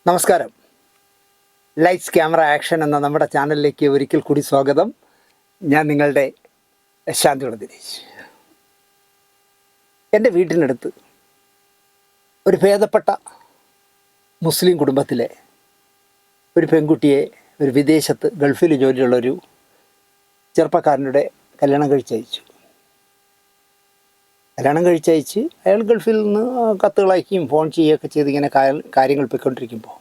നമസ്കാരം. Lights camera action എന്ന നമ്മുടെ ചാനലിലേക്ക് ഒരിക്കൽ കൂടി സ്വാഗതം. ഞാൻ നിങ്ങളുടെ ശാന്തിയുള്ള ദിനേശ്. എൻ്റെ വീട്ടിനടുത്ത് ഒരു ഭേദപ്പെട്ട മുസ്ലിം കുടുംബത്തിലെ ഒരു പെൺകുട്ടിയെ ഒരു വിദേശത്ത് ഗൾഫിൽ ജോലിയുള്ളൊരു ചെറുപ്പക്കാരനുടെ കല്യാണം കഴിച്ചയച്ചു. അയാൾ ഗൾഫിൽ നിന്ന് കത്തുകൾ അയക്കുകയും ഫോൺ ചെയ്യുകയൊക്കെ ചെയ്ത് ഇങ്ങനെ കാര്യങ്ങൾ പോയിക്കൊണ്ടിരിക്കുമ്പോൾ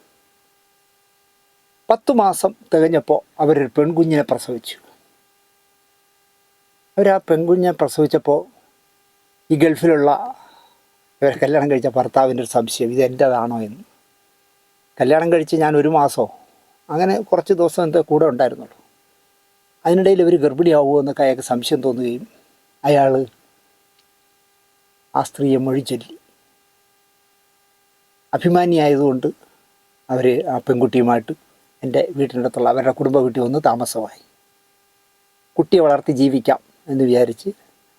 10 മാസം തികഞ്ഞപ്പോൾ അവരൊരു പെൺകുഞ്ഞിനെ പ്രസവിച്ചു. ആ പെൺകുഞ്ഞിനെ പ്രസവിച്ചപ്പോൾ ഈ ഗൾഫിലുള്ള കല്യാണം കഴിച്ച ഭർത്താവിൻ്റെ ഒരു സംശയം, ഇതെൻ്റേതാണോ എന്ന്. കല്യാണം കഴിച്ച് ഞാൻ 1 മാസമോ അങ്ങനെ കുറച്ച് ദിവസം എന്താ കൂടെ ഉണ്ടായിരുന്നുള്ളൂ. അതിനിടയിൽ ഇവർ ഗർഭിണിയാവുമോ എന്നൊക്കെ അയാൾക്ക് സംശയം തോന്നുകയും അയാൾ ആ സ്ത്രീയെ മൊഴി ചൊല്ലി. അഭിമാനിയായതുകൊണ്ട് അവർ ആ പെൺകുട്ടിയുമായിട്ട് എൻ്റെ വീട്ടിനടുത്തുള്ള അവരുടെ കുടുംബ വീട്ടിൽ വന്ന് താമസമായി. കുട്ടിയെ വളർത്തി ജീവിക്കാം എന്ന് വിചാരിച്ച്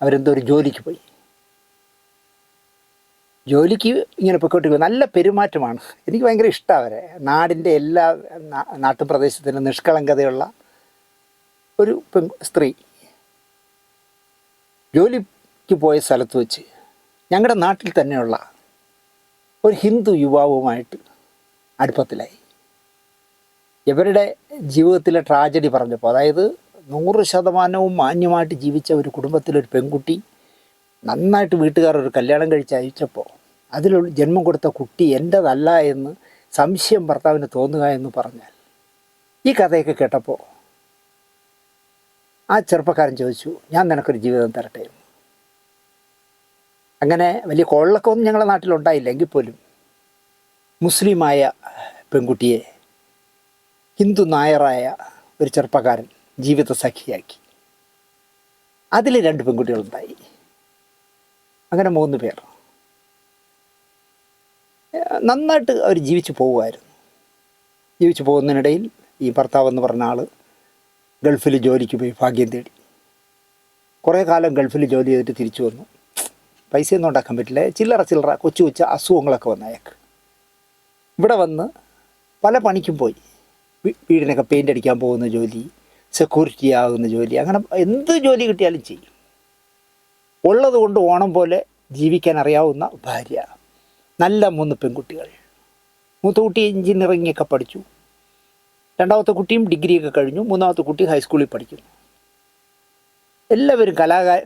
അവരെന്തോ ഒരു ജോലിക്ക് പോയി. ജോലിക്ക് ഇങ്ങനെ പൊയ്ക്കൊണ്ടിരിക്കും. നല്ല പെരുമാറ്റമാണ്. എനിക്ക് ഭയങ്കര ഇഷ്ടമാണ് അവരെ. നാടിൻ്റെ എല്ലാ നാട്ടുപ്രദേശത്തിനും നിഷ്കളങ്കതയുള്ള ഒരു സ്ത്രീ. ജോലിക്ക് പോയ സ്ഥലത്ത് വെച്ച് ഞങ്ങളുടെ നാട്ടിൽ തന്നെയുള്ള ഒരു ഹിന്ദു യുവാവുമായിട്ട് അടുപ്പത്തിലായി. ഇവരുടെ ജീവിതത്തിലെ ട്രാജഡി പറഞ്ഞപ്പോൾ, അതായത് 100% മാന്യമായിട്ട് ജീവിച്ച ഒരു കുടുംബത്തിലൊരു പെൺകുട്ടി നന്നായിട്ട് വീട്ടുകാർ ഒരു കല്യാണം കഴിച്ച് അയച്ചപ്പോൾ അതിലുള്ള ജന്മം കൊടുത്ത കുട്ടി എൻ്റെതല്ല എന്ന് സംശയം ഭർത്താവിന് തോന്നുക എന്ന് പറഞ്ഞാൽ, ഈ കഥയൊക്കെ കേട്ടപ്പോൾ ആ ചെറുപ്പക്കാരൻ ചോദിച്ചു, ഞാൻ നിനക്കൊരു ജീവിതം തരട്ടെ. അങ്ങനെ വലിയ കൊള്ളക്കൊന്നും ഞങ്ങളുടെ നാട്ടിലുണ്ടായില്ല. എങ്കിൽ പോലും മുസ്ലിമായ പെൺകുട്ടിയെ ഹിന്ദു നായറായ ഒരു ചെറുപ്പക്കാരൻ ജീവിത സഖിയാക്കി. അതിൽ 2 പെൺകുട്ടികളുണ്ടായി. അങ്ങനെ 3 പേർ നന്നായിട്ട് അവർ ജീവിച്ചു പോകുമായിരുന്നു. ജീവിച്ചു പോകുന്നതിനിടയിൽ ഈ ഭർത്താവെന്ന് പറഞ്ഞ ആൾ ഗൾഫിൽ ജോലിക്ക് പോയി ഭാഗ്യം തേടി. കുറേ കാലം ഗൾഫിൽ ജോലി ചെയ്തിട്ട് തിരിച്ചു വന്നു. പൈസയൊന്നും ഉണ്ടാക്കാൻ പറ്റില്ല. ചില്ലറ കൊച്ചു അസുഖങ്ങളൊക്കെ വന്ന അയാൾക്ക്. ഇവിടെ വന്ന് പല പണിക്കും പോയി. വീടിനൊക്കെ പെയിൻ്റ് അടിക്കാൻ പോകുന്ന ജോലി, സെക്യൂരിറ്റി ആകുന്ന ജോലി, അങ്ങനെ എന്ത് ജോലി കിട്ടിയാലും ചെയ്യും. ഉള്ളത് കൊണ്ട് ഓണം പോലെ ജീവിക്കാൻ അറിയാവുന്ന ഭാര്യ, നല്ല 3 പെൺകുട്ടികൾ. മൂത്ത കുട്ടി എഞ്ചിനീയറിങ്ങൊക്കെ പഠിച്ചു. രണ്ടാമത്തെ കുട്ടിയും ഡിഗ്രിയൊക്കെ കഴിഞ്ഞു. മൂന്നാമത്തെ കുട്ടി ഹൈസ്കൂളിൽ പഠിക്കുന്നു. എല്ലാവരും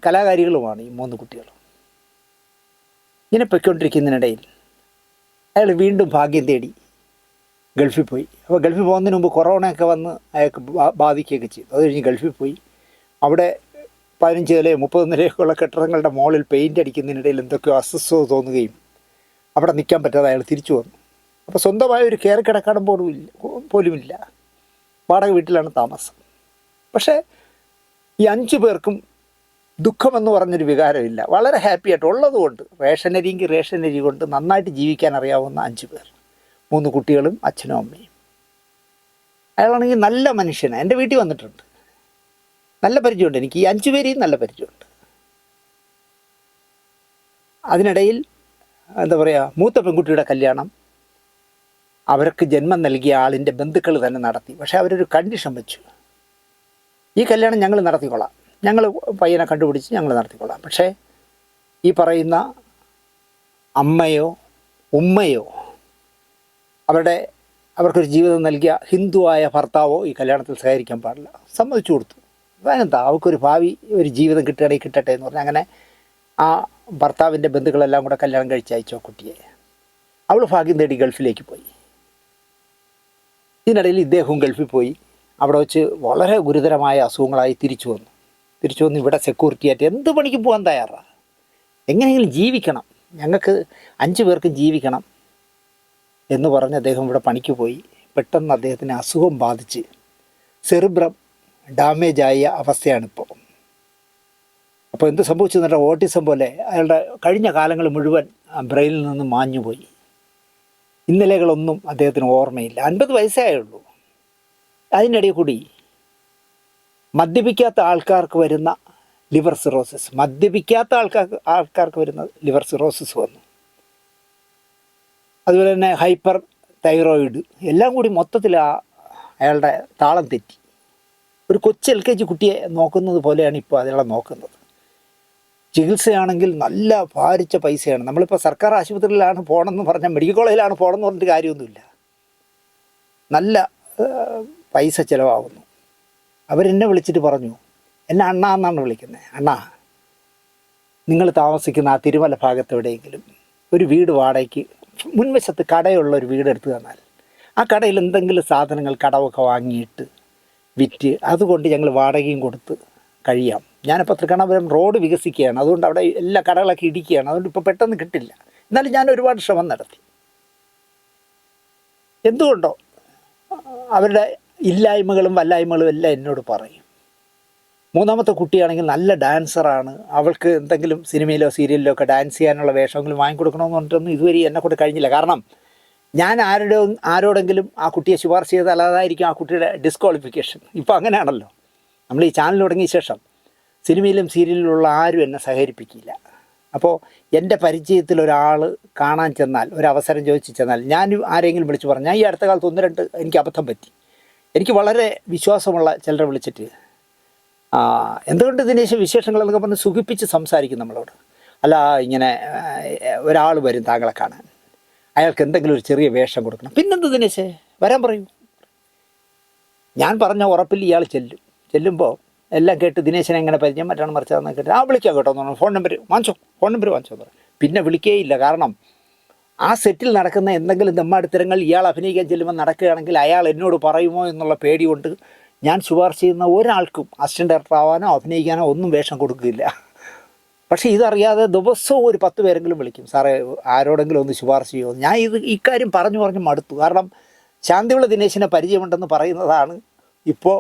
കലാകാരികളുമാണ് ഈ 3 കുട്ടികൾ. ഇങ്ങനെ പൊയ്ക്കൊണ്ടിരിക്കുന്നതിനിടയിൽ അയാൾ വീണ്ടും ഭാഗ്യം തേടി ഗൾഫിൽ പോയി. അപ്പോൾ ഗൾഫിൽ പോകുന്നതിന് മുമ്പ് കൊറോണയൊക്കെ വന്ന് അയാൾക്ക് ബാധിക്കുകയൊക്കെ ചെയ്തു. അത് കഴിഞ്ഞ് ഗൾഫിൽ പോയി. അവിടെ 15 നിലയോ 30 നിലയൊക്കെയുള്ള കെട്ടിടങ്ങളുടെ മുകളിൽ പെയിൻ്റ് അടിക്കുന്നതിനിടയിൽ എന്തൊക്കെയോ അസ്വസ്ഥത തോന്നുകയും അവിടെ നിൽക്കാൻ പറ്റാതെ അയാൾ തിരിച്ചു വന്നു. അപ്പോൾ സ്വന്തമായ ഒരു കയറി കിടക്കാടം പോലുമില്ല. വാടക വീട്ടിലാണ് താമസം. പക്ഷേ ഈ 5 പേർക്കും ദുഃഖമെന്ന് പറഞ്ഞൊരു വികാരമില്ല. വളരെ ഹാപ്പിയായിട്ട് ഉള്ളതുകൊണ്ട് റേഷൻ അരി കൊണ്ട് നന്നായിട്ട് ജീവിക്കാൻ അറിയാവുന്ന 5 പേർ, 3 കുട്ടികളും അച്ഛനും അമ്മയും. അയാളാണെങ്കിൽ നല്ല മനുഷ്യനാണ്. എൻ്റെ വീട്ടിൽ വന്നിട്ടുണ്ട്. നല്ല പരിചയമുണ്ട് എനിക്ക്. ഈ 5 പേരെയും നല്ല പരിചയമുണ്ട്. അതിനിടയിൽ എന്താ പറയുക, മൂത്ത പെൺകുട്ടിയുടെ കല്യാണം അവർക്ക് ജന്മം നൽകിയ ആളിൻ്റെ ബന്ധുക്കൾ തന്നെ നടത്തി. പക്ഷേ അവരൊരു കണ്ടീഷൻ വെച്ചു, ഈ കല്യാണം ഞങ്ങൾ നടത്തിക്കൊള്ളാം, ഞങ്ങൾ പയ്യനെ കണ്ടുപിടിച്ച് ഞങ്ങൾ നടത്തിക്കൊള്ളാം. പക്ഷേ ഈ പറയുന്ന അമ്മയോ ഉമ്മയോ അവർക്കൊരു ജീവിതം നൽകിയ ഹിന്ദുവായ ഭർത്താവോ ഈ കല്യാണത്തിൽ സഹകരിക്കാൻ പാടില്ല. സമ്മതിച്ചു കൊടുത്തു. അതിനെന്താ, അവർക്കൊരു ഭാവി ഒരു ജീവിതം കിട്ടുകയാണെങ്കിൽ കിട്ടട്ടെ എന്ന് പറഞ്ഞാൽ അങ്ങനെ ആ ഭർത്താവിൻ്റെ ബന്ധുക്കളെല്ലാം കൂടെ കല്യാണം കഴിച്ചയച്ചോ കുട്ടിയെ. അവൾ ഭാഗ്യം തേടി ഗൾഫിലേക്ക് പോയി. ഇതിനിടയിൽ ഇദ്ദേഹവും ഗൾഫിൽ പോയി. അവിടെ വെച്ച് വളരെ ഗുരുതരമായ അസുഖങ്ങളായി തിരിച്ചു വന്നു. ഇവിടെ സെക്യൂരിറ്റി ആയിട്ട് എന്ത് പണിക്ക് പോകാൻ തയ്യാറാണ്. എങ്ങനെയെങ്കിലും ജീവിക്കണം, ഞങ്ങൾക്ക് 5 പേർക്കും ജീവിക്കണം എന്ന് പറഞ്ഞ് അദ്ദേഹം ഇവിടെ പണിക്ക് പോയി. പെട്ടെന്ന് അദ്ദേഹത്തിന് അസുഖം ബാധിച്ച് സെറിബ്രം ഡാമേജായ അവസ്ഥയാണിപ്പോൾ. അപ്പോൾ എന്ത് സംഭവിച്ചു എന്നാൽ ഓട്ടിസം പോലെ അയാളുടെ കഴിഞ്ഞ കാലങ്ങൾ മുഴുവൻ ബ്രെയിനിൽ നിന്ന് മാഞ്ഞുപോയി. ഇന്നലെകളൊന്നും അദ്ദേഹത്തിന് ഓർമ്മയില്ല. 50 വയസ്സേ ആയുള്ളൂ. അതിനിടയിൽ കൂടി മദ്യപിക്കാത്ത ആൾക്കാർക്ക് വരുന്ന ലിവർ സിറോസിസ് ആൾക്കാർക്ക് വരുന്ന ലിവർ സിറോസിസ് വന്നു. അതുപോലെ തന്നെ ഹൈപ്പർ തൈറോയിഡ് എല്ലാം കൂടി മൊത്തത്തിൽ അയാളുടെ താളം തെറ്റി. ഒരു കൊച്ചു LKG കുട്ടിയെ നോക്കുന്നത് പോലെയാണ് ഇപ്പോൾ അയാളെ നോക്കുന്നത്. ചികിത്സയാണെങ്കിൽ നല്ല ഭാരിച്ച പൈസയാണ്. നമ്മളിപ്പോൾ സർക്കാർ ആശുപത്രിയിലാണ് പോകണമെന്ന് പറഞ്ഞാൽ, മെഡിക്കൽ കോളേജിലാണ് പോകണമെന്ന് പറഞ്ഞിട്ട് കാര്യമൊന്നുമില്ല, നല്ല പൈസ ചിലവാകുന്നു. അവരെന്നെ വിളിച്ചിട്ട് പറഞ്ഞു, എന്നെ അണ്ണ എന്നാണ് വിളിക്കുന്നത്, അണ്ണാ നിങ്ങൾ താമസിക്കുന്ന ആ തിരുമല ഭാഗത്ത് എവിടെയെങ്കിലും ഒരു വീട് വാടകയ്ക്ക് മുൻവശത്ത് കടയുള്ള ഒരു വീട് എടുത്തു തന്നാൽ ആ കടയിൽ എന്തെങ്കിലും സാധനങ്ങൾ കടമൊക്കെ വാങ്ങിയിട്ട് വിറ്റ് അതുകൊണ്ട് ഞങ്ങൾ വാടകയും കൊടുത്ത് കഴിയാം. ഞാനിപ്പോൾ തൃക്കണ്ണപുരം റോഡ് വികസിക്കുകയാണ്, അതുകൊണ്ട് അവിടെ എല്ലാ കടകളൊക്കെ ഇടിക്കുകയാണ്, അതുകൊണ്ട് ഇപ്പോൾ പെട്ടെന്ന് കിട്ടില്ല. എന്നാലും ഞാൻ ഒരുപാട് ശ്രമം നടത്തി. എന്തുകൊണ്ടോ അവരുടെ ഇല്ലായ്മകളും വല്ലായ്മകളും എല്ലാം എന്നോട് പറയും. മൂന്നാമത്തെ കുട്ടിയാണെങ്കിൽ നല്ല ഡാൻസറാണ്, അവൾക്ക് എന്തെങ്കിലും സിനിമയിലോ സീരിയലിലോ ഒക്കെ ഡാൻസ് ചെയ്യാനുള്ള വേഷമെങ്കിലും വാങ്ങിക്കൊടുക്കണമെന്ന് പറഞ്ഞിട്ടൊന്നും ഇതുവരെ എന്നെ കൊണ്ട് കഴിഞ്ഞില്ല. കാരണം ഞാൻ ആരോടെങ്കിലും ആ കുട്ടിയെ ശുപാർശ ചെയ്താൽ അതായിരിക്കും ആ കുട്ടിയുടെ ഡിസ്ക്വാളിഫിക്കേഷൻ. ഇപ്പോൾ അങ്ങനെയാണല്ലോ, നമ്മൾ ഈ ചാനൽ തുടങ്ങിയ ശേഷം സിനിമയിലും സീരിയലിലുള്ള ആരും എന്നെ സഹകരിപ്പിക്കില്ല. അപ്പോൾ എൻ്റെ പരിചയത്തിൽ ഒരാൾ കാണാൻ ചെന്നാൽ, ഒരവസരം ചോദിച്ച് ചെന്നാൽ, ഞാൻ ആരെങ്കിലും വിളിച്ച് പറഞ്ഞു, ഞാൻ ഈ അടുത്ത കാലത്ത് 1-2 എനിക്ക് അബദ്ധം പറ്റി. എനിക്ക് വളരെ വിശ്വാസമുള്ള ചിലരെ വിളിച്ചിട്ട് എന്തുകൊണ്ട് ദിനേശ് വിശേഷങ്ങളെന്നൊക്കെ പറഞ്ഞ് സുഖിപ്പിച്ച് സംസാരിക്കും നമ്മളോട്. അല്ല, ഇങ്ങനെ ഒരാൾ വരും താങ്കളെ കാണാൻ, അയാൾക്ക് എന്തെങ്കിലും ഒരു ചെറിയ വേഷം കൊടുക്കണം. പിന്നെന്ത് ദിനേശ് വരാൻ പറയൂ. ഞാൻ പറഞ്ഞ ഉറപ്പിൽ ഇയാൾ ചെല്ലുമ്പോൾ എല്ലാം കേട്ട് ദിനേശനെ എങ്ങനെ പരിചയം മറ്റാണ് മറിച്ചതെന്ന് കേട്ട് വിളിക്കാം കേട്ടോ എന്ന് പറഞ്ഞു. ഫോൺ നമ്പർ വാങ്ങിച്ചോ എന്ന് പറഞ്ഞു. പിന്നെ വിളിക്കേയില്ല. കാരണം ആ സെറ്റിൽ നടക്കുന്ന എന്തെങ്കിലും ദമ്മാടിത്തരങ്ങൾ ഇയാൾ അഭിനയിക്കാൻ ചെല്ലുമ്പോൾ നടക്കുകയാണെങ്കിൽ അയാൾ എന്നോട് പറയുമോ എന്നുള്ള പേടി കൊണ്ട് ഞാൻ ശുപാർശ ചെയ്യുന്ന ഒരാൾക്കും അസിസ്റ്റൻ്റ് ഡയറക്ടർ ആവാനോ അഭിനയിക്കാനോ ഒന്നും വേഷം കൊടുക്കില്ല. പക്ഷേ ഇതറിയാതെ ദിവസവും ഒരു 10 പേരെങ്കിലും വിളിക്കും, സാറേ ആരോടെങ്കിലും ഒന്ന് ശുപാർശ ചെയ്യുമോ. ഞാൻ ഇക്കാര്യം പറഞ്ഞു മടുത്തു. കാരണം ശാന്തിയുള്ള ദിനേശിനെ പരിചയമുണ്ടെന്ന് പറയുന്നതാണ് ഇപ്പോൾ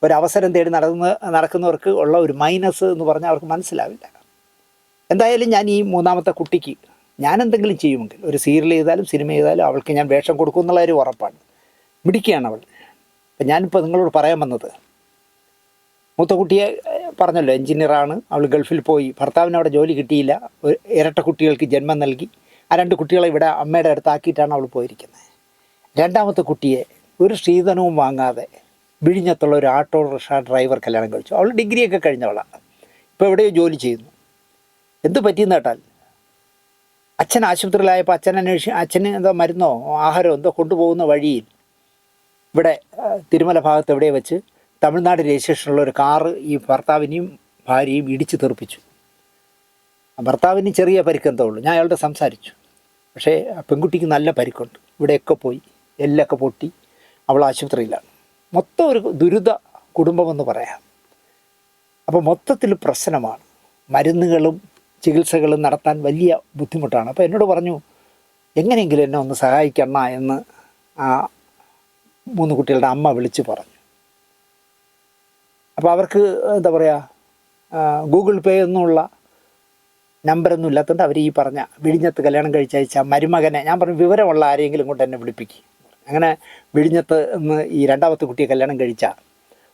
ഒരവസരം തേടി നടക്കുന്നവർക്ക് ഉള്ള ഒരു മൈനസ് എന്ന് പറഞ്ഞാൽ അവർക്ക് മനസ്സിലാവില്ല. എന്തായാലും ഞാൻ ഈ മൂന്നാമത്തെ കുട്ടിക്ക് ഞാൻ എന്തെങ്കിലും ചെയ്യുമെങ്കിൽ, ഒരു സീരിയൽ ചെയ്താലും സിനിമ ചെയ്താലും അവൾക്ക് ഞാൻ വേഷം കൊടുക്കും എന്നുള്ള ഒരു ഉറപ്പാണ്. മിടിക്കുകയാണ് അവൾ. അപ്പം ഞാനിപ്പോൾ നിങ്ങളോട് പറയാൻ വന്നത്, മൂത്ത കുട്ടിയെ പറഞ്ഞല്ലോ എൻജിനീയറാണ്, അവൾ ഗൾഫിൽ പോയി, ഭർത്താവിന് അവിടെ ജോലി കിട്ടിയില്ല, ഇരട്ട കുട്ടികൾക്ക് ജന്മം നൽകി. ആ 2 കുട്ടികളെ ഇവിടെ അമ്മയുടെ അടുത്താക്കിയിട്ടാണ് അവൾ പോയിരിക്കുന്നത്. രണ്ടാമത്തെ കുട്ടിയെ ഒരു സ്ത്രീധനവും വാങ്ങാതെ വിഴിഞ്ഞത്തുള്ള ഒരു ഓട്ടോറിക്ഷ ഡ്രൈവർ കല്യാണം കഴിച്ചു. അവൾ ഡിഗ്രിയൊക്കെ കഴിഞ്ഞവളാണ്, ഇപ്പോൾ എവിടെയോ ജോലി ചെയ്യുന്നു. എന്ത് പറ്റിയെന്ന് കേട്ടാൽ, അച്ഛൻ ആശുപത്രിയിലായപ്പോൾ അച്ഛന് എന്തോ മരുന്നോ ആഹാരമോ എന്തോ കൊണ്ടുപോകുന്ന വഴിയിൽ ഇവിടെ തിരുമല ഭാഗത്ത് എവിടെ വെച്ച് തമിഴ്നാട് രജിസ്ട്രേഷനുള്ള ഒരു കാറ് ഈ ഭർത്താവിനെയും ഭാര്യയും ഇടിച്ച് തെറിപ്പിച്ചു. ഭർത്താവിന് ചെറിയ പരിക്കെന്തോ ഉള്ളൂ. ഞാൻ അയാളുടെ സംസാരിച്ചു. പക്ഷേ പെൺകുട്ടിക്ക് നല്ല പരിക്കുണ്ട്, ഇവിടെയൊക്കെ പോയി എല്ലൊക്കെ പൊട്ടി അവൾ ആശുപത്രിയിലാണ്. മൊത്തം ഒരു ദുരിത കുടുംബമെന്ന് പറയാം. അപ്പോൾ മൊത്തത്തിൽ പ്രശ്നമാണ്. മരുന്നുകളും ചികിത്സകളും നടത്താൻ വലിയ ബുദ്ധിമുട്ടാണ്. അപ്പോൾ എന്നോട് പറഞ്ഞു, എങ്ങനെയെങ്കിലും എന്നെ ഒന്ന് സഹായിക്കണ എന്ന് ആ 3 കുട്ടികളുടെ അമ്മ വിളിച്ച് പറഞ്ഞു. അപ്പോൾ അവർക്ക് എന്താ പറയുക, ഗൂഗിൾ പേ ഒന്നുമുള്ള നമ്പറൊന്നും ഇല്ലാത്തതുകൊണ്ട് അവർ ഈ പറഞ്ഞ വിഴിഞ്ഞത്ത് കല്യാണം കഴിച്ചയച്ച മരുമകനെ, ഞാൻ പറഞ്ഞു വിവരമുള്ള ആരെങ്കിലും കൊണ്ട് എന്നെ വിളിപ്പിക്കും. അങ്ങനെ വിഴിഞ്ഞത്ത് നിന്ന് ഈ രണ്ടാമത്തെ കുട്ടിയെ കല്യാണം കഴിച്ച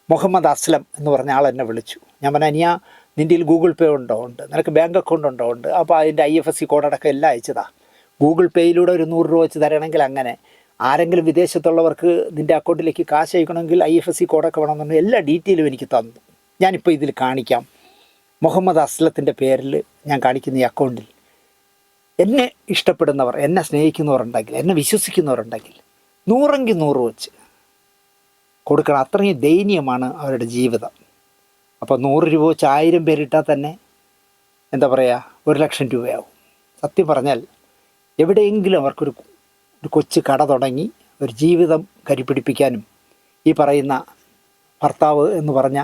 മുഹമ്മദ് അസ്ലം എന്ന് പറഞ്ഞ ആൾ എന്നെ വിളിച്ചു. ഞാൻ പറഞ്ഞു, അനിയ നിൻ്റെ ഗൂഗിൾ പേ ഉണ്ട്, നിനക്ക് ബാങ്ക് അക്കൗണ്ട് ഉണ്ട്. അപ്പോൾ അതിൻ്റെ IFSC കോഡടക്കം എല്ലാം അയച്ചതാ. ഗൂഗിൾ പേയിലൂടെ ഒരു 100 രൂപ വെച്ച് തരണമെങ്കിൽ അങ്ങനെ, ആരെങ്കിലും വിദേശത്തുള്ളവർക്ക് നിൻ്റെ അക്കൗണ്ടിലേക്ക് കാശ് അയക്കണമെങ്കിൽ IFSC കോഡൊക്കെ വേണമെന്നുണ്ട്. എല്ലാ ഡീറ്റെയിലും എനിക്ക് തന്നു. ഞാനിപ്പോൾ ഇതിൽ കാണിക്കാം. മുഹമ്മദ് അസ്ലത്തിൻ്റെ പേരിൽ ഞാൻ കാണിക്കുന്ന ഈ അക്കൗണ്ടിൽ എന്നെ ഇഷ്ടപ്പെടുന്നവർ, എന്നെ സ്നേഹിക്കുന്നവരുണ്ടെങ്കിൽ, എന്നെ വിശ്വസിക്കുന്നവരുണ്ടെങ്കിൽ 100-എങ്കിൽ 100 വെച്ച് കൊടുക്കണം. അത്രയും ദയനീയമാണ് അവരുടെ ജീവിതം. അപ്പോൾ 100 രൂപ വെച്ച് 1000 പേരിട്ടാൽ തന്നെ എന്താ പറയുക, 1,00,000 രൂപയാവും. സത്യം പറഞ്ഞാൽ എവിടെയെങ്കിലും അവർക്കൊരു കൊച്ചു കട തുടങ്ങി ഒരു ജീവിതം കരിപ്പിടിപ്പിക്കാനും, ഈ പറയുന്ന ഭർത്താവ് എന്ന് പറഞ്ഞ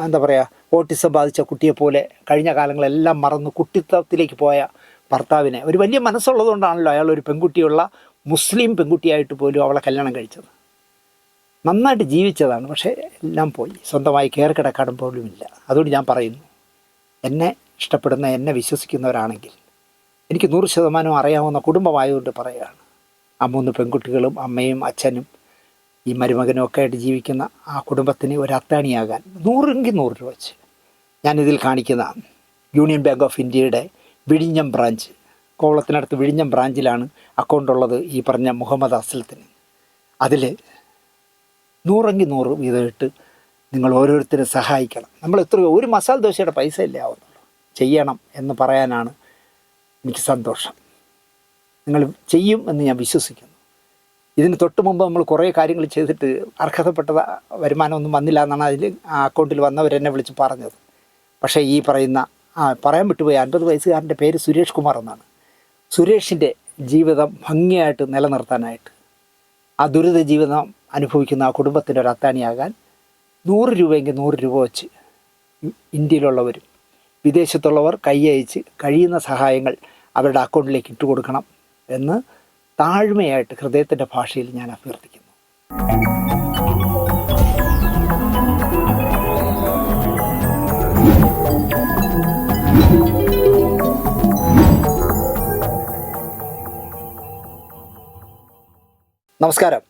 എന്താ പറയുക, ഓട്ടിസം ബാധിച്ച കുട്ടിയെപ്പോലെ കഴിഞ്ഞ കാലങ്ങളെല്ലാം മറന്ന് കുട്ടിത്തത്തിലേക്ക് പോയ ഭർത്താവിനെ, ഒരു വലിയ മനസ്സുള്ളതുകൊണ്ടാണല്ലോ അയാൾ ഒരു പെൺകുട്ടിയുള്ള മുസ്ലിം പെൺകുട്ടിയായിട്ട് പോലും അവളെ കല്യാണം കഴിച്ചത്. നന്നായിട്ട് ജീവിച്ചതാണ്, പക്ഷേ എല്ലാം പോയി. സ്വന്തമായി കയറി കിടക്കാനും പോലും ഇല്ല. അതുകൊണ്ട് ഞാൻ പറയുന്നു, എന്നെ ഇഷ്ടപ്പെടുന്ന, എന്നെ വിശ്വസിക്കുന്നവരാണെങ്കിൽ, എനിക്ക് 100% അറിയാവുന്ന കുടുംബമായതുകൊണ്ട് പറയുകയാണ്, ആ 3 പെൺകുട്ടികളും അമ്മയും അച്ഛനും ഈ മരുമകനും ഒക്കെ ആയിട്ട് ജീവിക്കുന്ന ആ കുടുംബത്തിന് ഒരു അത്താണിയാകാൻ 100-എങ്കിൽ 100 രൂപ വെച്ച് ഞാനിതിൽ കാണിക്കുന്ന യൂണിയൻ ബാങ്ക് ഓഫ് ഇന്ത്യയുടെ വിഴിഞ്ഞം ബ്രാഞ്ച്, കോവളത്തിനടുത്ത് വിഴിഞ്ഞം ബ്രാഞ്ചിലാണ് അക്കൗണ്ടുള്ളത് ഈ പറഞ്ഞ മുഹമ്മദ് അസ്ലത്തിന്. അതിൽ 100-100 വീതം ഇട്ട് നിങ്ങൾ ഓരോരുത്തരും സഹായിക്കണം. നമ്മൾ ഒരു മസാല ദോശയുടെ പൈസ ഇല്ലേ ആവുന്നുള്ളൂ. ചെയ്യണം എന്ന് പറയാനാണ് എനിക്ക് സന്തോഷം. നിങ്ങൾ ചെയ്യും എന്ന് ഞാൻ വിശ്വസിക്കുന്നു. ഇതിന് തൊട്ട് മുമ്പ് നമ്മൾ കുറേ കാര്യങ്ങൾ ചെയ്തിട്ട് അർഹതപ്പെട്ട വരുമാനമൊന്നും വന്നില്ല എന്നാണ് അതിൽ ആ അക്കൗണ്ടിൽ വന്നവരെന്നെ വിളിച്ച് പറഞ്ഞത്. പക്ഷേ ഈ പറയാൻ വിട്ടുപോയി 50 വയസ്സുകാരൻ്റെ പേര് സുരേഷ് കുമാർ എന്നാണ്. സുരേഷിൻ്റെ ജീവിതം ഭംഗിയായിട്ട് നിലനിർത്താനായിട്ട്, ആ ദുരിത ജീവിതം അനുഭവിക്കുന്ന ആ കുടുംബത്തിൻ്റെ ഒരു അത്താണിയാകാൻ 100 രൂപയെങ്കിൽ 100 രൂപ വെച്ച് ഇന്ത്യയിലുള്ളവരും വിദേശത്തുള്ളവർ കൈയയച്ച് കഴിയുന്ന സഹായങ്ങൾ അവരുടെ അക്കൗണ്ടിലേക്ക് ഇട്ട് കൊടുക്കണം എന്ന് താഴ്മയായിട്ട് ഹൃദയത്തിൻ്റെ ഭാഷയിൽ ഞാൻ അഭ്യർത്ഥിക്കുന്നു. നമസ്കാരം.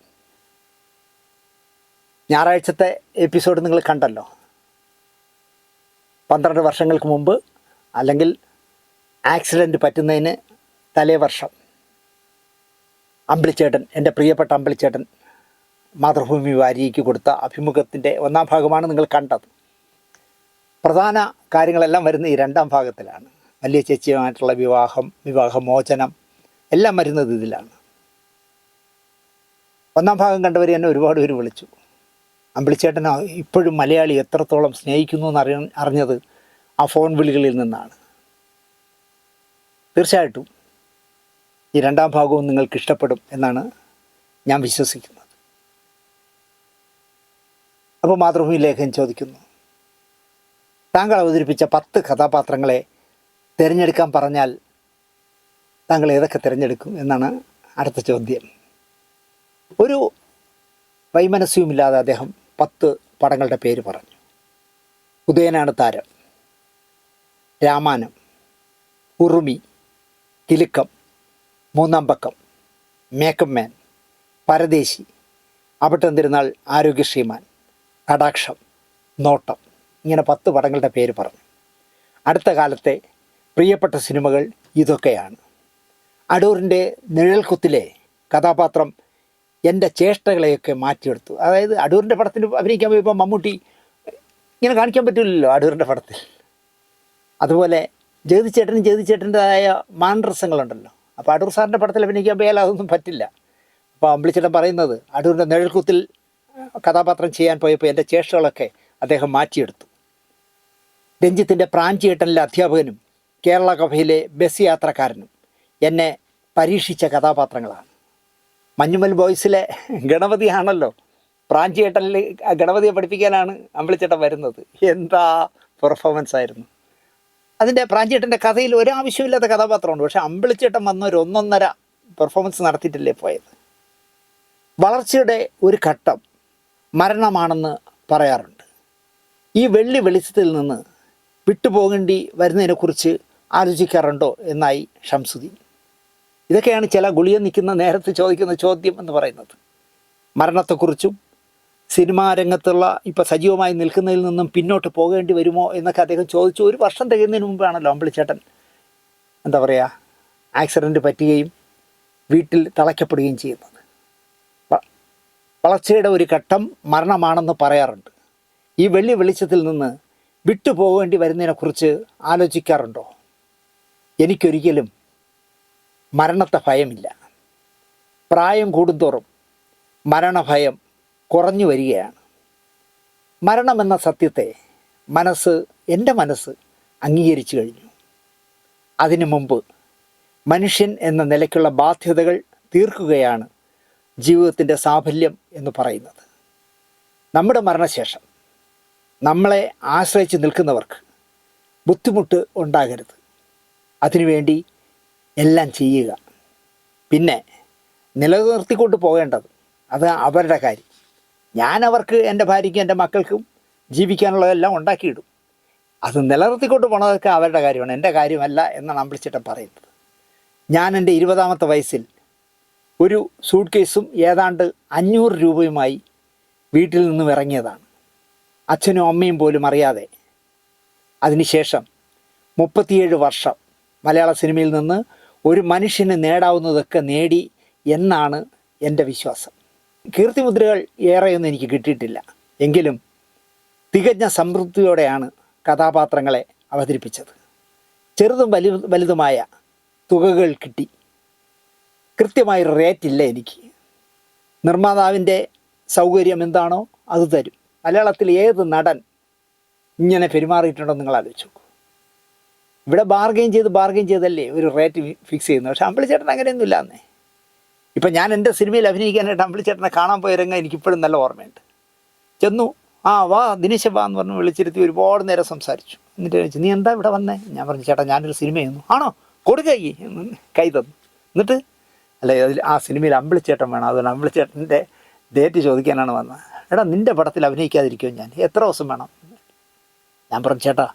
ഞായറാഴ്ചത്തെ എപ്പിസോഡ് നിങ്ങൾ കണ്ടല്ലോ. 12 വർഷങ്ങൾക്ക് മുമ്പ്, അല്ലെങ്കിൽ ആക്സിഡൻറ്റ് പറ്റുന്നതിന് തലേ വർഷം, അമ്പിളിച്ചേട്ടൻ, എൻ്റെ പ്രിയപ്പെട്ട അമ്പിളിച്ചേട്ടൻ മാതൃഭൂമി വാരികയ്ക്ക് കൊടുത്ത അഭിമുഖത്തിൻ്റെ 1-ാം ഭാഗമാണ് നിങ്ങൾ കണ്ടത്. പ്രധാന കാര്യങ്ങളെല്ലാം വരുന്ന ഈ 2-ാം ഭാഗത്തിലാണ്. വലിയ ചേച്ചിയുമായിട്ടുള്ള വിവാഹമോചനം എല്ലാം വരുന്നത് ഇതിലാണ്. 1-ാം ഭാഗം കണ്ടവർ എന്നെ ഒരുപാട് പേര് വിളിച്ചു. അമ്പിളിച്ചേട്ടൻ ഇപ്പോഴും മലയാളി എത്രത്തോളം സ്നേഹിക്കുന്നു എന്ന് അറിഞ്ഞത് ആ ഫോൺ വിളികളിൽ നിന്നാണ്. തീർച്ചയായിട്ടും ഈ 2-ാം ഭാഗവും നിങ്ങൾക്ക് ഇഷ്ടപ്പെടും എന്നാണ് ഞാൻ വിശ്വസിക്കുന്നത്. അപ്പോൾ മാതൃഭൂമി ലേഖകൻ ചോദിക്കുന്നു, താങ്കൾ അവതരിപ്പിച്ച 10 കഥാപാത്രങ്ങളെ തിരഞ്ഞെടുക്കാൻ പറഞ്ഞാൽ താങ്കൾ ഏതൊക്കെ തിരഞ്ഞെടുക്കും എന്നാണ് അടുത്ത ചോദ്യം. ഒരു വൈമനസ്യവുമില്ലാതെ അദ്ദേഹം 10 പടങ്ങളുടെ പേര് പറഞ്ഞു. ഉദയനാണ് താരം, രാമാനം, ഉറുമി, കിലുക്കം, 3-ാം പക്കം, മേക്കപ്പ് മാൻ, പരദേശി, അവിട്ടംതിരുന്നാൾ, ആരോഗ്യശ്രീമാൻ, കടാക്ഷം, നോട്ടം, ഇങ്ങനെ 10 പടങ്ങളുടെ പേര് പറഞ്ഞു. അടുത്ത കാലത്തെ പ്രിയപ്പെട്ട സിനിമകൾ ഇതൊക്കെയാണ്. അടൂരിൻ്റെ നിഴൽക്കുത്തിലെ കഥാപാത്രം എൻ്റെ ചേഷ്ടകളെയൊക്കെ മാറ്റിയെടുത്തു. അതായത് അടൂരിൻ്റെ പടത്തിന് അഭിനയിക്കാൻ പോയപ്പോൾ മമ്മൂട്ടി ഇങ്ങനെ കാണിക്കാൻ പറ്റില്ലല്ലോ അടൂരിൻ്റെ പടത്തിൽ. അതുപോലെ ജഗതിച്ചേട്ടൻ്റെതായ മാനരസങ്ങളുണ്ടല്ലോ. അപ്പോൾ അടൂർ സാറിൻ്റെ പടത്തിൽ അഭിനയിക്കാൻ പോയാൽ അതൊന്നും പറ്റില്ല. അപ്പോൾ അമ്പിളിച്ചേട്ടൻ പറയുന്നത്, അടൂരിൻ്റെ നിഴൽക്കുത്തിൽ കഥാപാത്രം ചെയ്യാൻ പോയപ്പോൾ എൻ്റെ ചേഷ്ടകളൊക്കെ അദ്ദേഹം മാറ്റിയെടുത്തു. രഞ്ജിത്തിൻ്റെ പ്രാഞ്ചിയേട്ടനിലെ അധ്യാപകനും കേരള കഫയിലെ ബസ് യാത്രക്കാരനും എന്നെ പരീക്ഷിച്ച കഥാപാത്രങ്ങളാണ്. മഞ്ഞുമൽ ബോയ്സിലെ ഗണപതിയാണല്ലോ, പ്രാഞ്ചിയേട്ടനിൽ ഗണപതിയെ പഠിപ്പിക്കാനാണ് അമ്പിളിച്ചേട്ടൻ വരുന്നത്. എന്താ പെർഫോമൻസ് ആയിരുന്നു! അതിൻ്റെ പ്രാഞ്ചിയേട്ടൻ്റെ കഥയിൽ ഒരാവശ്യമില്ലാത്ത കഥാപാത്രമുണ്ട്, പക്ഷേ അമ്പിളിച്ചേട്ടൻ വന്ന ഒരു 1.5 പെർഫോമൻസ് നടത്തിയിട്ടില്ലേ പോയത്. വളർച്ചയുടെ ഒരു ഘട്ടം മരണമാണെന്ന് പറയാറുണ്ട്. ഈ വെളിച്ചത്തിൽ നിന്ന് വിട്ടുപോകേണ്ടി വരുന്നതിനെക്കുറിച്ച് ആലോചിക്കാറുണ്ടോ എന്നായി ഷംസുദ്ദീൻ. ഇതൊക്കെയാണ് ചില ഗുളിക നിൽക്കുന്ന നേരത്ത് ചോദിക്കുന്ന ചോദ്യം എന്ന് പറയുന്നത്. മരണത്തെക്കുറിച്ചും സിനിമാ രംഗത്തുള്ള ഇപ്പോൾ സജീവമായി നിൽക്കുന്നതിൽ നിന്നും പിന്നോട്ട് പോകേണ്ടി വരുമോ എന്നൊക്കെ അദ്ദേഹം ചോദിച്ചു. 1 വർഷം തികയുന്നതിന് മുമ്പാണല്ലോ അമ്പിളിച്ചേട്ടൻ ആക്സിഡൻറ്റ് പറ്റുകയും വീട്ടിൽ തളയ്ക്കപ്പെടുകയും ചെയ്യുന്നത്. വളർച്ചയുടെ ഒരു ഘട്ടം മരണമാണെന്ന് പറയാറുണ്ട്. ഈ വെളിച്ചത്തിൽ നിന്ന് വിട്ടുപോകേണ്ടി വരുന്നതിനെക്കുറിച്ച് ആലോചിക്കാറുണ്ടോ? എനിക്കൊരിക്കലും മരണത്തെ ഭയമില്ല. പ്രായം കൂടുന്തോറും മരണഭയം കുറഞ്ഞു വരികയാണ്. മരണമെന്ന സത്യത്തെ എൻ്റെ മനസ്സ് അംഗീകരിച്ചു കഴിഞ്ഞു. അതിനു മുമ്പ് മനുഷ്യൻ എന്ന നിലയ്ക്കുള്ള ബാധ്യതകൾ തീർക്കുകയാണ് ജീവിതത്തിൻ്റെ സാഫല്യം എന്ന് പറയുന്നത്. നമ്മുടെ മരണശേഷം നമ്മളെ ആശ്രയിച്ച് നിൽക്കുന്നവർക്ക് ബുദ്ധിമുട്ട് ഉണ്ടാകരുത്. അതിനുവേണ്ടി എല്ലാം ചെയ്യുക. പിന്നെ നിലനിർത്തിക്കൊണ്ട് പോകേണ്ടത് അത് അവരുടെ കാര്യം. ഞാൻ അവർക്ക്, എൻ്റെ ഭാര്യയ്ക്കും എൻ്റെ മക്കൾക്കും ജീവിക്കാനുള്ളതെല്ലാം ഉണ്ടാക്കിയിടും. അത് നിലനിർത്തിക്കൊണ്ട് പോണതൊക്കെ അവരുടെ കാര്യമാണ്, എൻ്റെ കാര്യമല്ല എന്നാണ് അമ്പിളിച്ചേട്ടൻ പറയുന്നത്. ഞാൻ എൻ്റെ 20-ാമത്തെ വയസ്സിൽ ഒരു സൂട്ട് കേസും ഏതാണ്ട് 500 രൂപയുമായി വീട്ടിൽ നിന്നും ഇറങ്ങിയതാണ്, അച്ഛനും അമ്മയും പോലും അറിയാതെ. അതിനുശേഷം 37 വർഷം മലയാള സിനിമയിൽ നിന്ന് ഒരു മനുഷ്യന് നേടാവുന്നതൊക്കെ നേടി എന്നാണ് എൻ്റെ വിശ്വാസം. കീർത്തിമുദ്രകൾ ഏറെയൊന്നും എനിക്ക് കിട്ടിയിട്ടില്ല. എങ്കിലും തികഞ്ഞ സംതൃപ്തിയോടെയാണ് കഥാപാത്രങ്ങളെ അവതരിപ്പിച്ചത്. ചെറുതും വലുതുമായ തുകകൾ കിട്ടി. കൃത്യമായി റേറ്റ് ഇല്ല എനിക്ക്. നിർമ്മാതാവിൻ്റെ സൗകര്യം എന്താണോ അത് തരും. മലയാളത്തിൽ ഏത് നടൻ ഇങ്ങനെ പെരുമാറിയിട്ടുണ്ടോ നിങ്ങൾ ആലോചിച്ചു നോക്കൂ. ഇവിടെ ബാർഗെയിൻ ചെയ്തല്ലേ ഒരു റേറ്റ് ഫിക്സ് ചെയ്യുന്നത്. പക്ഷേ അമ്പിളിച്ചേട്ടൻ അങ്ങനെയൊന്നുമില്ല എന്നേ. ഇപ്പം ഞാൻ എൻ്റെ സിനിമയിൽ അഭിനയിക്കാനായിട്ട് അമ്പിളിച്ചേട്ടനെ കാണാൻ പോയ രംഗം എനിക്കിപ്പോഴും നല്ല ഓർമ്മയുണ്ട്. ചെന്നു, വാ ദിനേശ് വാ എന്ന് പറഞ്ഞ് വിളിച്ചിരുത്തി ഒരുപാട് നേരം സംസാരിച്ചു. എന്നിട്ട് ചോദിച്ചു, നീ എന്താ ഇവിടെ വന്നേ? ഞാൻ പറഞ്ഞു, ചേട്ടാ ഞാനൊരു സിനിമ ചെയ്യുന്നു. ആണോ, കൊടുക്കൈ കൈ തന്നു. എന്നിട്ട് അല്ലേ അതിൽ ആ സിനിമയിൽ അമ്പിളിച്ചേട്ടൻ വേണം, അതുകൊണ്ട് അമ്പിളിച്ചേട്ടൻ്റെ ഡേറ്റ് ചോദിക്കാനാണ് വന്നത്. എടാ നിൻ്റെ പടത്തിൽ അഭിനയിക്കാതിരിക്കുമോ ഞാൻ, എത്ര ദിവസം വേണം? ഞാൻ പറഞ്ഞു, ചേട്ടാ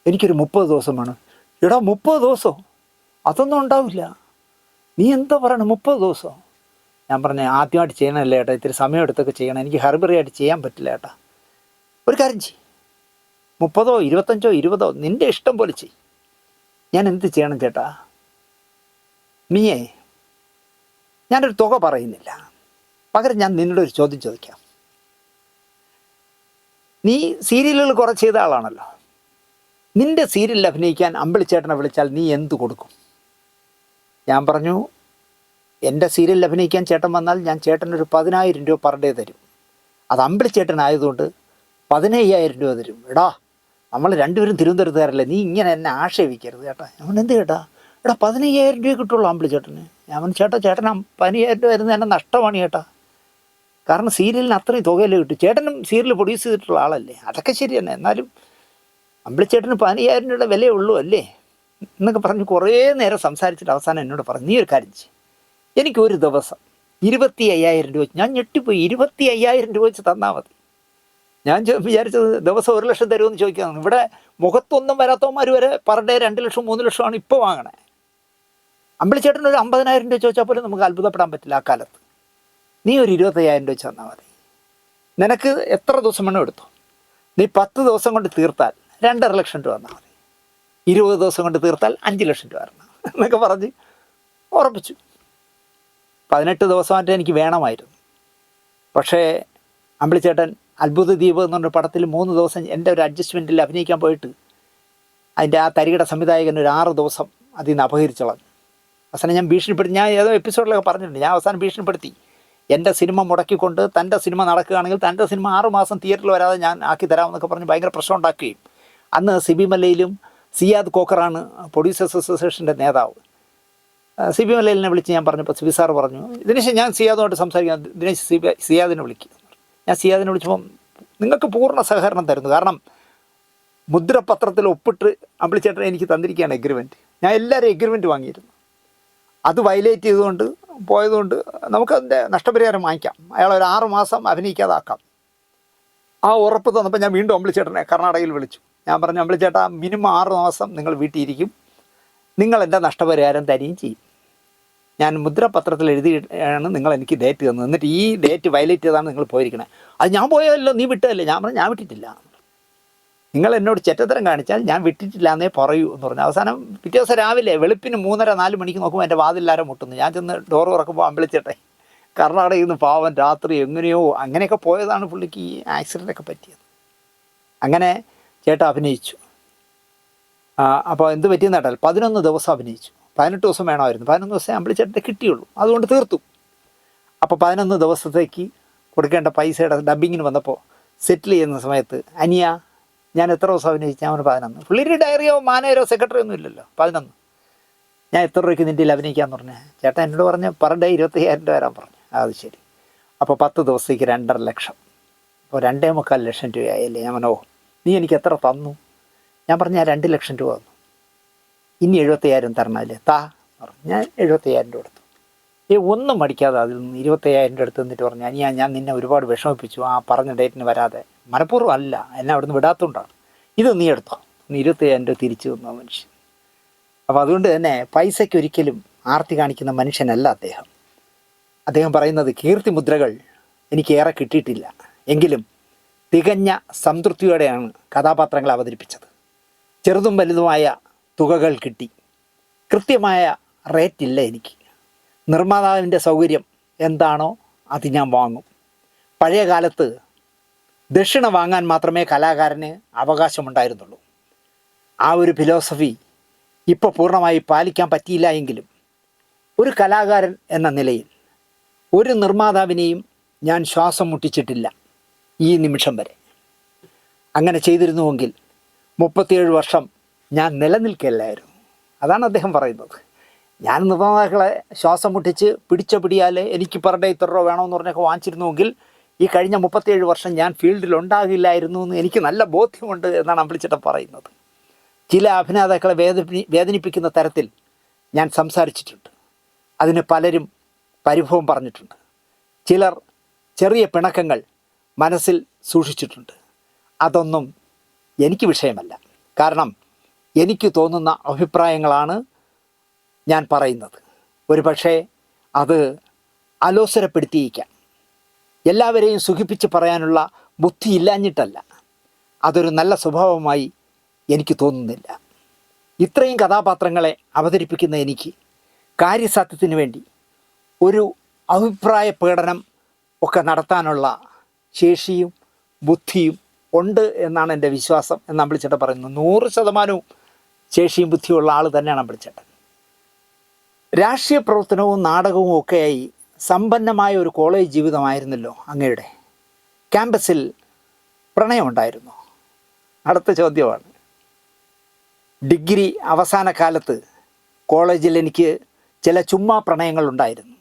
എനിക്കൊരു 30 ദിവസം വേണം. എടാ 30 ദിവസമോ? അതൊന്നും ഉണ്ടാവില്ല, നീ എന്താ പറയണം 30 ദിവസമോ? ഞാൻ പറഞ്ഞു, ആദ്യമായിട്ട് ചെയ്യണമല്ലേ ഏട്ടാ, ഇത്തിരി സമയം എടുത്തൊക്കെ ചെയ്യണം, എനിക്ക് ഹർബറിയായിട്ട് ചെയ്യാൻ പറ്റില്ല ഏട്ടാ. ഒരു കാര്യം ചെയ്യും, 30, 25, 20 നിൻ്റെ ഇഷ്ടം പോലെ ചെയ്യും. ഞാൻ എന്ത് ചെയ്യണം ചേട്ടാ? നീയേ, ഞാനൊരു തുക പറയുന്നില്ല, പകരം ഞാൻ നിന്നോട് ഒരു ചോദ്യം ചോദിക്കാം. നീ സീരിയലുകൾ കുറച്ച് ചെയ്ത ആളാണല്ലോ. നിൻ്റെ സീരിയലിൽ അഭിനയിക്കാൻ അമ്പിളിച്ചേട്ടനെ വിളിച്ചാൽ നീ എന്ത് കൊടുക്കും? ഞാൻ പറഞ്ഞു, എൻ്റെ സീരിയലിൽ അഭിനയിക്കാൻ ചേട്ടൻ വന്നാൽ ഞാൻ ചേട്ടനൊരു 10,000 രൂപ പെർ ഡേ തരും. അത് അമ്പിളിച്ചേട്ടനായതുകൊണ്ട് 15,000 രൂപ തരും. എടാ നമ്മൾ രണ്ടുപേരും തിരുവനന്തപുരത്തുകാരല്ലേ, നീ ഇങ്ങനെ എന്നെ ആക്ഷേപിക്കരുത് ചേട്ടാ. ഞാൻ എന്ത് ചേട്ടാ? എടാ 15,000 രൂപ കിട്ടുള്ളൂ അമ്പിളിച്ചേട്ടന്. ഞാൻ പറഞ്ഞു, ചേട്ടൻ 15,000 രൂപ വരുന്നത് എന്നെ നഷ്ടമാണ് ചേട്ടാ. കാരണം സീരിയലിന് അത്രയും തുകയല്ലേ കിട്ടും. ചേട്ടനും സീരിയൽ പ്രൊഡ്യൂസ് ചെയ്തിട്ടുള്ള ആളല്ലേ, അതൊക്കെ ശരി തന്നെ. എന്നാലും അമ്പിളിച്ചേട്ടന് 15,000 രൂപയുടെ വിലയേ ഉള്ളൂ അല്ലേ എന്നൊക്കെ പറഞ്ഞ് കുറേ നേരം സംസാരിച്ചിട്ട് അവസാനം എന്നോട് പറഞ്ഞു, നീ ഒരു കാര്യം ചെയ്യും, എനിക്കൊരു ദിവസം 25,000 രൂപ വെച്ച്. ഞാൻ ഞെട്ടിപ്പോയി. 25,000 രൂപ വെച്ച് തന്നാൽ മതി. ഞാൻ വിചാരിച്ചത് ദിവസം 1 ലക്ഷം തരുമെന്ന് ചോദിക്കുകയാണ്. ഇവിടെ മുഖത്തൊന്നും വരാത്തവന്മാർ വരെ പെർ ഡേ 2 ലക്ഷം 3 ലക്ഷമാണ് ഇപ്പോൾ വാങ്ങണേ. അമ്പിളിച്ചേട്ടൻ ഒരു 50,000 രൂപ ചോദിച്ചാൽ പോലും നമുക്ക് അത്ഭുതപ്പെടാൻ പറ്റില്ല ആ കാലത്ത്. നീ ഒരു 25,000 രൂപ വെച്ച് തന്നാൽ മതി. നിനക്ക് എത്ര ദിവസം വേണം എടുത്തോ. നീ 10 ദിവസം കൊണ്ട് തീർത്താൽ 2.5 ലക്ഷം രൂപ തന്നാൽ മതി. 20 ദിവസം കൊണ്ട് തീർത്താൽ 5 ലക്ഷം രൂപ തരണം എന്നൊക്കെ പറഞ്ഞ് ഉറപ്പിച്ചു. 18 ദിവസമായിട്ട് എനിക്ക് വേണമായിരുന്നു. പക്ഷേ അമ്പിളിച്ചേട്ടൻ അത്ഭുത ദ്വീപ് എന്ന് പറഞ്ഞ പടത്തിൽ 3 ദിവസം എൻ്റെ ഒരു അഡ്ജസ്റ്റ്മെൻറ്റിൽ അഭിനയിക്കാൻ പോയിട്ട് അതിൻ്റെ ആ തരികിട സംവിധായകൻ ഒരു 6 ദിവസം അതിൽ നിന്ന് അപഹരിച്ചോളാം. അവസാനം ഞാൻ ഭീഷണിപ്പെടുത്തി. ഞാൻ ഏതോ എപ്പിസോഡിലൊക്കെ പറഞ്ഞിട്ടുണ്ട്. ഞാൻ അവസാനം ഭീഷണിപ്പെടുത്തി, എൻ്റെ സിനിമ മുടക്കിക്കൊണ്ട് തൻ്റെ സിനിമ നടക്കുകയാണെങ്കിൽ തൻ്റെ സിനിമ 6 മാസം തിയേറ്ററിൽ വരാതെ ഞാൻ ആക്കി തരാമെന്നൊക്കെ പറഞ്ഞ് ഭയങ്കര പ്രശ്നം ഉണ്ടാക്കുകയും. അന്ന് സിബി മല്ലയിലും സിയാദ് കോക്കറാണ് പ്രൊഡ്യൂസേഴ്സ് അസോസിയേഷൻ്റെ നേതാവ്. സിബി മല്ലയിലിനെ വിളിച്ച് ഞാൻ പറഞ്ഞപ്പോൾ സിബി സാർ പറഞ്ഞു, ദിനേശ് ഞാൻ സിയാദുമായിട്ട് സംസാരിക്കാം, ദിനേശ് സിയാദിനെ വിളിക്കുക. ഞാൻ സിയാദിനെ വിളിച്ചപ്പം നിങ്ങൾക്ക് പൂർണ്ണ സഹകരണം തരുന്നു. കാരണം മുദ്രപത്രത്തിൽ ഒപ്പിട്ട് അമ്പിളിച്ചേട്ടൻ എനിക്ക് തന്നിരിക്കുകയാണ് എഗ്രിമെൻറ്റ്. ഞാൻ എല്ലാവരും എഗ്രിമെൻറ്റ് വാങ്ങിയിരുന്നു. അത് വയലേറ്റ് ചെയ്തുകൊണ്ട് പോയതുകൊണ്ട് നമുക്കതിൻ്റെ നഷ്ടപരിഹാരം വാങ്ങിക്കാം, അയാളെ ഒരു 6 മാസം അഭിനയിക്കാതാക്കാം. ആ ഉറപ്പ് തന്നപ്പോൾ ഞാൻ വീണ്ടും അമ്പിളിച്ചേട്ടനെ കർണാടകയിൽ വിളിച്ചു. ഞാൻ പറഞ്ഞു, അമ്പിളിച്ചേട്ടാ മിനിമം 6 മാസം നിങ്ങൾ വീട്ടിലിരിക്കും, നിങ്ങൾ എൻ്റെ നഷ്ടപരിഹാരം തരികയും ചെയ്യും. ഞാൻ മുദ്രപത്രത്തിൽ എഴുതിയാണ് നിങ്ങൾ എനിക്ക് ഡേറ്റ് തന്നത്, എന്നിട്ട് ഈ ഡേറ്റ് വയലേറ്റ് ചെയ്താണ് നിങ്ങൾ പോയിരിക്കണേ. അത് ഞാൻ പോയല്ലോ, നീ വിട്ടതല്ലേ? ഞാൻ പറഞ്ഞു, ഞാൻ വിട്ടിട്ടില്ല. നിങ്ങൾ എന്നോട് ചെറ്റത്തരം കാണിച്ചാൽ ഞാൻ വിട്ടിട്ടില്ല എന്നേ പറയൂ എന്ന് പറഞ്ഞു. അവസാനം പിറ്റേ ദിവസം രാവിലെ വെളുപ്പിന് 3:30-4 മണിക്ക് നോക്കുമ്പോൾ എൻ്റെ വാതിലാരം മുട്ടുന്നു. ഞാൻ ചെന്ന് ഡോർ തുറക്കുമ്പോൾ അമ്പിളിച്ചേട്ടെ കർണാടകയിൽ നിന്ന് പാവൻ രാത്രി എങ്ങനെയോ അങ്ങനെയൊക്കെ പോയതാണ് പുള്ളിക്ക് ഈ ആക്സിഡൻ്റൊക്കെ പറ്റിയത്. അങ്ങനെ ചേട്ടൻ അഭിനയിച്ചു. അപ്പോൾ എന്ത് പറ്റിയെന്ന് കേട്ടാൽ 11 ദിവസം അഭിനയിച്ചു. 18 ദിവസം വേണമായിരുന്നു. 11 ദിവസമേ അമ്പിളിച്ചേട്ടൻ്റെ കിട്ടിയുള്ളൂ, അതുകൊണ്ട് തീർത്തു. അപ്പോൾ 11 ദിവസത്തേക്ക് കൊടുക്കേണ്ട പൈസയുടെ ഡബ്ബിങ്ങിന് വന്നപ്പോൾ സെറ്റിൽ ചെയ്യുന്ന സമയത്ത്, അനിയ ഞാൻ എത്ര ദിവസം അഭിനയിച്ചു? ഞാൻ ഒരു 11. പുള്ളിയുടെ ഡയറിയോ മാനേജരോ സെക്രട്ടറി ഒന്നും ഇല്ലല്ലോ. 11. ഞാൻ എത്ര രൂപയ്ക്ക് നിൻ്റെ അഭിനയിക്കാമെന്ന് പറഞ്ഞേ. ചേട്ടൻ എന്നോട് പറഞ്ഞ് പെർ ഡേ 25,000 രൂപ വരാൻ പറഞ്ഞു. അത് ശരി. അപ്പോൾ 10 ദിവസത്തേക്ക് 2.5 ലക്ഷം. അപ്പോൾ 2.25 ലക്ഷം രൂപയായല്ലേ? ഞാൻ പറഞ്ഞോ, നീ എനിക്ക് എത്ര തന്നു? ഞാൻ പറഞ്ഞു, ഞാൻ 2 ലക്ഷം രൂപ തന്നു, ഇനി 75,000 തരണമല്ലേ? പറഞ്ഞു. ഞാൻ 75,000 രൂപ എടുത്തു. ഒന്നും മടിക്കാതെ അതിൽ നിന്ന് 25,000 രൂപ എടുത്ത് നിന്നിട്ട് പറഞ്ഞു, ഞാൻ നിന്നെ ഒരുപാട് വിഷമിപ്പിച്ചു ആ പറഞ്ഞ ഡേറ്റിന് വരാതെ. മനഃപൂർവ്വം അല്ല, എന്നെ അവിടുന്ന് വിടാത്തതുകൊണ്ടാണ്. ഇത് നീ എടുത്തോ. 25,000 രൂപ തിരിച്ചു തന്നു ആ മനുഷ്യൻ. അപ്പോൾ അതുകൊണ്ട് തന്നെ പൈസയ്ക്ക് ഒരിക്കലും ആർത്തി കാണിക്കുന്ന മനുഷ്യനല്ല അദ്ദേഹം. അദ്ദേഹം പറയുന്നത്, കീർത്തിമുദ്രകൾ എനിക്കേറെ കിട്ടിയിട്ടില്ല, എങ്കിലും തികഞ്ഞ സംതൃപ്തിയോടെയാണ് കഥാപാത്രങ്ങളെ അവതരിപ്പിച്ചത്. ചെറുതും വലുതുമായ തുകകൾ കിട്ടി. കൃത്യമായ റേറ്റ് ഇല്ല എനിക്ക്. നിർമ്മാതാവിൻ്റെ സൗകര്യം എന്താണോ അത് ഞാൻ വാങ്ങും. പഴയ കാലത്ത് ദക്ഷിണ വാങ്ങാൻ മാത്രമേ കലാകാരന് അവകാശമുണ്ടായിരുന്നുള്ളൂ. ആ ഒരു ഫിലോസഫി ഇപ്പോൾ പൂർണ്ണമായി പാലിക്കാൻ പറ്റിയില്ല എങ്കിലും ഒരു കലാകാരൻ എന്ന നിലയിൽ ഒരു നിർമ്മാതാവിനെയും ഞാൻ ശ്വാസം മുട്ടിച്ചിട്ടില്ല ഈ നിമിഷം വരെ. അങ്ങനെ ചെയ്തിരുന്നുവെങ്കിൽ 37 വർഷം ഞാൻ നിലനിൽക്കില്ലായിരുന്നു. അതാണ് അദ്ദേഹം പറയുന്നത്. ഞാൻ നിർമ്മാതാക്കളെ ശ്വാസം മുട്ടിച്ച് പിടിച്ച പിടിയാൽ എനിക്ക് പെർ ഡേ ഇത്ര രൂപ വേണമെന്ന് പറഞ്ഞൊക്കെ വാങ്ങിച്ചിരുന്നുവെങ്കിൽ ഈ കഴിഞ്ഞ 37 വർഷം ഞാൻ ഫീൽഡിൽ ഉണ്ടാകില്ലായിരുന്നു എന്ന് എനിക്ക് നല്ല ബോധ്യമുണ്ട് എന്നാണ് അമ്പിളിച്ചേട്ടൻ പറയുന്നത്. ചില അഭിനേതാക്കളെ വേദനിപ്പിക്കുന്ന തരത്തിൽ ഞാൻ സംസാരിച്ചിട്ടുണ്ട്. അതിന് പലരും പരിഭവം പറഞ്ഞിട്ടുണ്ട്. ചിലർ ചെറിയ പിണക്കങ്ങൾ മനസ്സിൽ സൂക്ഷിച്ചിട്ടുണ്ട്. അതൊന്നും എനിക്ക് വിഷയമല്ല. കാരണം എനിക്ക് തോന്നുന്ന അഭിപ്രായങ്ങളാണ് ഞാൻ പറയുന്നത്. ഒരു പക്ഷേ അത് അലോസരപ്പെടുത്തിയിരിക്കാം. എല്ലാവരെയും സുഖിപ്പിച്ച് പറയാനുള്ള ബുദ്ധി ഇല്ലാഞ്ഞിട്ടല്ല, അതൊരു നല്ല സ്വഭാവമായി എനിക്ക് തോന്നുന്നില്ല. ഇത്രയും കഥാപാത്രങ്ങളെ അവതരിപ്പിക്കുന്ന എനിക്ക് കാര്യസാധ്യത്തിന് വേണ്ടി ഒരു അഭിപ്രായ പ്രകടനം ഒക്കെ നടത്താനുള്ള ശേഷിയും ബുദ്ധിയും ഉണ്ട് എന്നാണ് എൻ്റെ വിശ്വാസം എന്ന് അമ്പിളിച്ചേട്ടൻ പറയുന്നു. 100% ശേഷിയും ബുദ്ധിയുള്ള ആൾ തന്നെയാണ് അമ്പിളിച്ചേട്ടൻ. രാഷ്ട്രീയ പ്രവർത്തനവും നാടകവും ഒക്കെയായി സമ്പന്നമായ ഒരു കോളേജ് ജീവിതമായിരുന്നല്ലോ അങ്ങയുടെ. ക്യാമ്പസിൽ പ്രണയമുണ്ടായിരുന്നു? അടുത്ത ചോദ്യമാണ്. ഡിഗ്രി അവസാന കാലത്ത് കോളേജിൽ എനിക്ക് ചില ചുമ്മാ പ്രണയങ്ങളുണ്ടായിരുന്നു.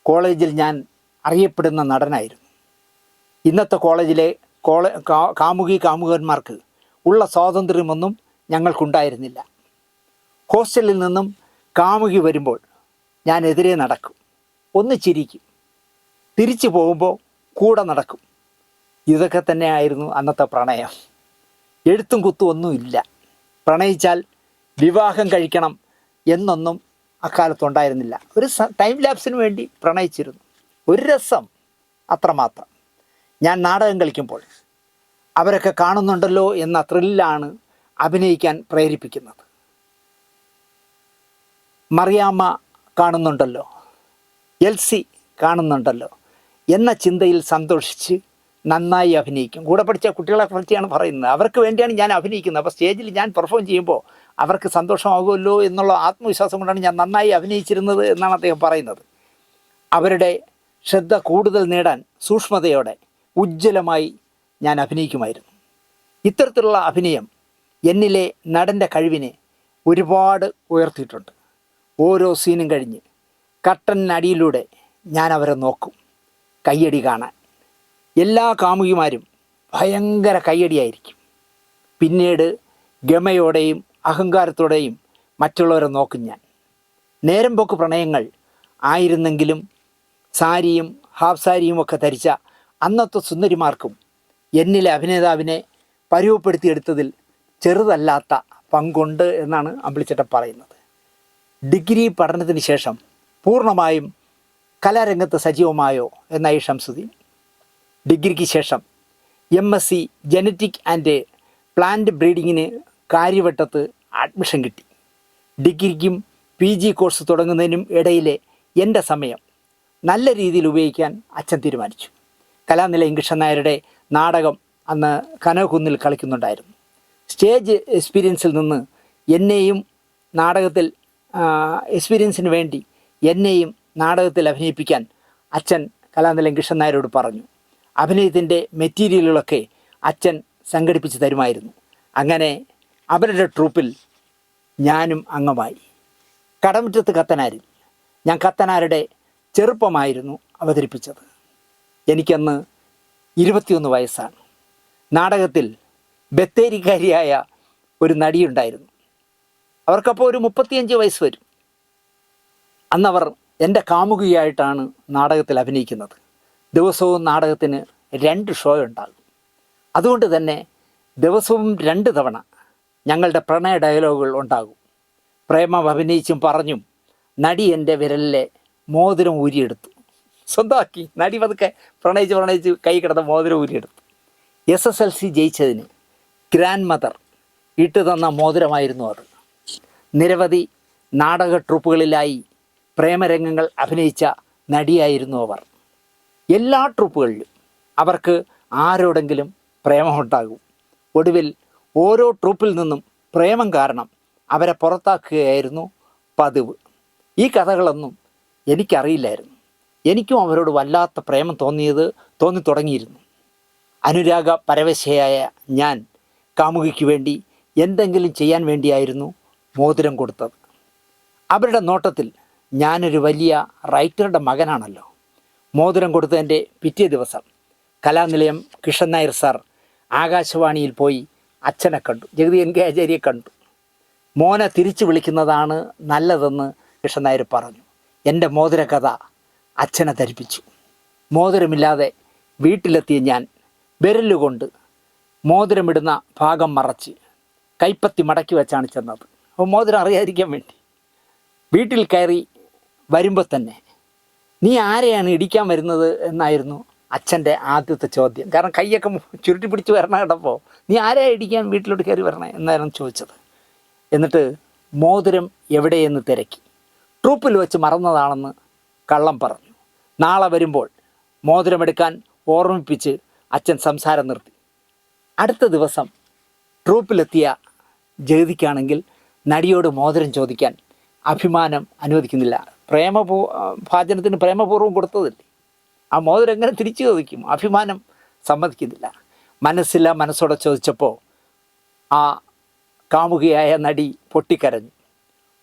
കോളേജിൽ ഞാൻ അറിയപ്പെടുന്ന നടനായിരുന്നു. ഇന്നത്തെ കോളേജിലെ കാമുകന്മാർക്ക് ഉള്ള സ്വാതന്ത്ര്യമൊന്നും ഞങ്ങൾക്കുണ്ടായിരുന്നില്ല. ഹോസ്റ്റലിൽ നിന്നും കാമുകി വരുമ്പോൾ ഞാൻ എതിരെ നടക്കും, ഒന്ന് ചിരിക്കും, തിരിച്ചു പോകുമ്പോൾ കൂടെ നടക്കും. ഇതൊക്കെ തന്നെയായിരുന്നു അന്നത്തെ പ്രണയം. എഴുത്തും കുത്തും ഒന്നുമില്ല. പ്രണയിച്ചാൽ വിവാഹം കഴിക്കണം എന്നൊന്നും അക്കാലത്തുണ്ടായിരുന്നില്ല. ഒരു ടൈം ലാപ്സിന് വേണ്ടി പ്രണയിച്ചിരുന്നു. ഒരു രസം, അത്രമാത്രം. ഞാൻ നാടകം കളിക്കുമ്പോൾ അവരൊക്കെ കാണുന്നുണ്ടല്ലോ എന്ന ത്രില്ലാണ് അഭിനയിക്കാൻ പ്രേരിപ്പിക്കുന്നത്. മറിയാമ്മ കാണുന്നുണ്ടല്ലോ, എൽസി കാണുന്നുണ്ടല്ലോ എന്ന ചിന്തയിൽ സന്തോഷിച്ച് നന്നായി അഭിനയിക്കും. കൂടെ പഠിച്ച കുട്ടികളെ പറ്റിയാണ് പറയുന്നത്. അവർക്ക് വേണ്ടിയാണ് ഞാൻ അഭിനയിക്കുന്നത്. അപ്പോൾ സ്റ്റേജിൽ ഞാൻ പെർഫോം ചെയ്യുമ്പോൾ അവർക്ക് സന്തോഷമാകുമല്ലോ എന്നുള്ള ആത്മവിശ്വാസം കൊണ്ടാണ് ഞാൻ നന്നായി അഭിനയിച്ചിരുന്നത് എന്നാണ് അദ്ദേഹം പറയുന്നത്. അവരുടെ ശ്രദ്ധ കൂടുതൽ നേടാൻ സൂക്ഷ്മതയോടെ ഉജ്ജ്വലമായി ഞാൻ അഭിനയിക്കുമായിരുന്നു. ഇത്തരത്തിലുള്ള അഭിനയം എന്നിലെ നടൻ്റെ കഴിവിനെ ഒരുപാട് ഉയർത്തിയിട്ടുണ്ട്. ഓരോ സീനും കഴിഞ്ഞ് കട്ടനടിയിലൂടെ ഞാൻ അവരെ നോക്കും, കയ്യടി കാണാൻ. എല്ലാ കാമുകിമാരും ഭയങ്കര കയ്യടിയായിരിക്കും. പിന്നീട് ഗമയോടെയും അഹങ്കാരത്തോടെയും മറ്റുള്ളവരെ നോക്കും ഞാൻ. നേരം പോക്ക് പ്രണയങ്ങൾ ആയിരുന്നെങ്കിലും സാരിയും ഹാഫ് സാരിയും ഒക്കെ ധരിച്ച അന്നത്തെ സുന്ദരിമാർക്കും എന്നിലെ അഭിനേതാവിനെ പരുവപ്പെടുത്തിയെടുത്തതിൽ ചെറുതല്ലാത്ത പങ്കുണ്ട് എന്നാണ് അമ്പിളിച്ചേട്ടൻ പറയുന്നത്. ഡിഗ്രി പഠനത്തിന് ശേഷം പൂർണ്ണമായും കലാരംഗത്ത് സജീവമായോ എന്നായി ഷംസുദ്ദീൻ. ഡിഗ്രിക്ക് ശേഷം MSc ജനറ്റിക് ആൻഡ് പ്ലാന്റ് ബ്രീഡിങ്ങിന് കാര്യവട്ടത്ത് അഡ്മിഷൻ കിട്ടി. ഡിഗ്രിക്കും PG കോഴ്സ് തുടങ്ങുന്നതിനും ഇടയിലെ എൻ്റെ സമയം നല്ല രീതിയിൽ ഉപയോഗിക്കാൻ അച്ഛൻ തീരുമാനിച്ചു. കലാനിലയം കൃഷ്ണൻ നായരുടെ നാടകം അന്ന് കനകക്കുന്നിൽ കളിക്കുന്നുണ്ടായിരുന്നു. സ്റ്റേജ് എക്സ്പീരിയൻസിൽ നിന്ന് എന്നെയും നാടകത്തിൽ എക്സ്പീരിയൻസിന് വേണ്ടി എന്നെയും നാടകത്തിൽ അഭിനയിപ്പിക്കാൻ അച്ഛൻ കലാനിലയം കൃഷ്ണൻ നായരോട് പറഞ്ഞു. അഭിനയത്തിൻ്റെ മെറ്റീരിയലുകളൊക്കെ അച്ഛൻ സംഘടിപ്പിച്ച് തരുമായിരുന്നു. അങ്ങനെ അവരുടെ ട്രൂപ്പിൽ ഞാനും അംഗമായി. കടമുറ്റത്ത് കത്തനാരിൽ ഞാൻ കത്തനാരുടെ ചെറുപ്പമായിരുന്നു അവതരിപ്പിച്ചത്. എനിക്കന്ന് 21 വയസ്സാണ്. നാടകത്തിൽ ബത്തേരിക്കാരിയായ ഒരു നടിയുണ്ടായിരുന്നു. അവർക്കപ്പോൾ ഒരു 35 വയസ്സ് വരും. അന്നവർ എൻ്റെ കാമുകിയായിട്ടാണ് നാടകത്തിൽ അഭിനയിക്കുന്നത്. ദിവസവും നാടകത്തിന് 2 ഷോ ഉണ്ടാകും. അതുകൊണ്ട് തന്നെ ദിവസവും 2 തവണ ഞങ്ങളുടെ പ്രണയ ഡയലോഗുകൾ ഉണ്ടാകും. പ്രേമം അഭിനയിച്ചും പറഞ്ഞും നടി എൻ്റെ വിരലിലെ മോതിരം ഊരിയെടുത്തു, സ്വന്തമാക്കി. നടി പതുക്കെ പ്രണയിച്ച് കൈ കിടന്ന മോതിരം ഊരിയെടുത്തു. SSLC ജയിച്ചതിന് ഗ്രാൻഡ് മദർ ഇട്ടു തന്ന മോതിരമായിരുന്നു അത്. നിരവധി നാടക ട്രൂപ്പുകളിലായി പ്രേമരംഗങ്ങൾ അഭിനയിച്ച നടിയായിരുന്നു അവർ. എല്ലാ ട്രൂപ്പുകളിലും അവർക്ക് ആരോടെങ്കിലും പ്രേമമുണ്ടാകും. ഒടുവിൽ ഓരോ ട്രൂപ്പിൽ നിന്നും പ്രേമം കാരണം അവരെ പുറത്താക്കുകയായിരുന്നു പതിവ്. ഈ കഥകളൊന്നും എനിക്കറിയില്ലായിരുന്നു. എനിക്കും അവരോട് വല്ലാത്ത പ്രേമം തോന്നി തുടങ്ങിയിരുന്നു. അനുരാഗ പരവശയായ ഞാൻ കാമുകിക്ക് വേണ്ടി എന്തെങ്കിലും ചെയ്യാൻ വേണ്ടിയായിരുന്നു മോതിരം കൊടുത്തത്. അവരുടെ നോട്ടത്തിൽ ഞാനൊരു വലിയ റൈറ്ററുടെ മകനാണല്ലോ. മോതിരം കൊടുത്തതിൻ്റെ പിറ്റേ ദിവസം കലാനിലയം കിഷൻ നായർ സാർ ആകാശവാണിയിൽ പോയി അച്ഛനെ കണ്ടു, ജഗതി എൻ കെ ആചാര്യയെ കണ്ടു. മോനെ തിരിച്ചു വിളിക്കുന്നതാണ് നല്ലതെന്ന് കിഷൻ നായർ പറഞ്ഞു. എൻ്റെ മോതിര കഥ അച്ഛനെ ധരിപ്പിച്ചു. മോതിരമില്ലാതെ വീട്ടിലെത്തിയ ഞാൻ വിരലുകൊണ്ട് മോതിരമിടുന്ന ഭാഗം മറച്ച് കൈപ്പത്തി മടക്കി വെച്ചാണ് ചെന്നത്. അപ്പോൾ മോതിരം അറിയാതിരിക്കാൻ വേണ്ടി. വീട്ടിൽ കയറി വരുമ്പോൾ തന്നെ നീ ആരെയാണ് ഇടിക്കാൻ വരുന്നത് എന്നായിരുന്നു അച്ഛൻ്റെ ആദ്യത്തെ ചോദ്യം. കാരണം കൈയൊക്കെ ചുരുട്ടി പിടിച്ച് വരണം കേട്ടപ്പോൾ, നീ ആരെയാണ് ഇടിക്കാൻ വീട്ടിലോട്ട് കയറി വരണേ എന്നായിരുന്നു ചോദിച്ചത്. എന്നിട്ട് മോതിരം എവിടെയെന്ന് തിരക്കി. ട്രൂപ്പിൽ വെച്ച് മറന്നതാണെന്ന് കള്ളം പറഞ്ഞു. നാളെ വരുമ്പോൾ മോതിരമെടുക്കാൻ ഓർമ്മിപ്പിച്ച് അച്ഛൻ സംസാരം നിർത്തി. അടുത്ത ദിവസം ട്രൂപ്പിലെത്തിയ ജഗതിക്കാണെങ്കിൽ നടിയോട് മോതിരം ചോദിക്കാൻ അഭിമാനം അനുവദിക്കുന്നില്ല. ഭാജനത്തിന് പ്രേമപൂർവ്വം കൊടുത്തതല്ലേ, ആ മോതിരം എങ്ങനെ തിരിച്ചു ചോദിക്കും? അഭിമാനം സമ്മതിക്കുന്നില്ല. മനസ്സോടെ ചോദിച്ചപ്പോൾ ആ കാമുകിയായ നടി പൊട്ടിക്കരഞ്ഞു.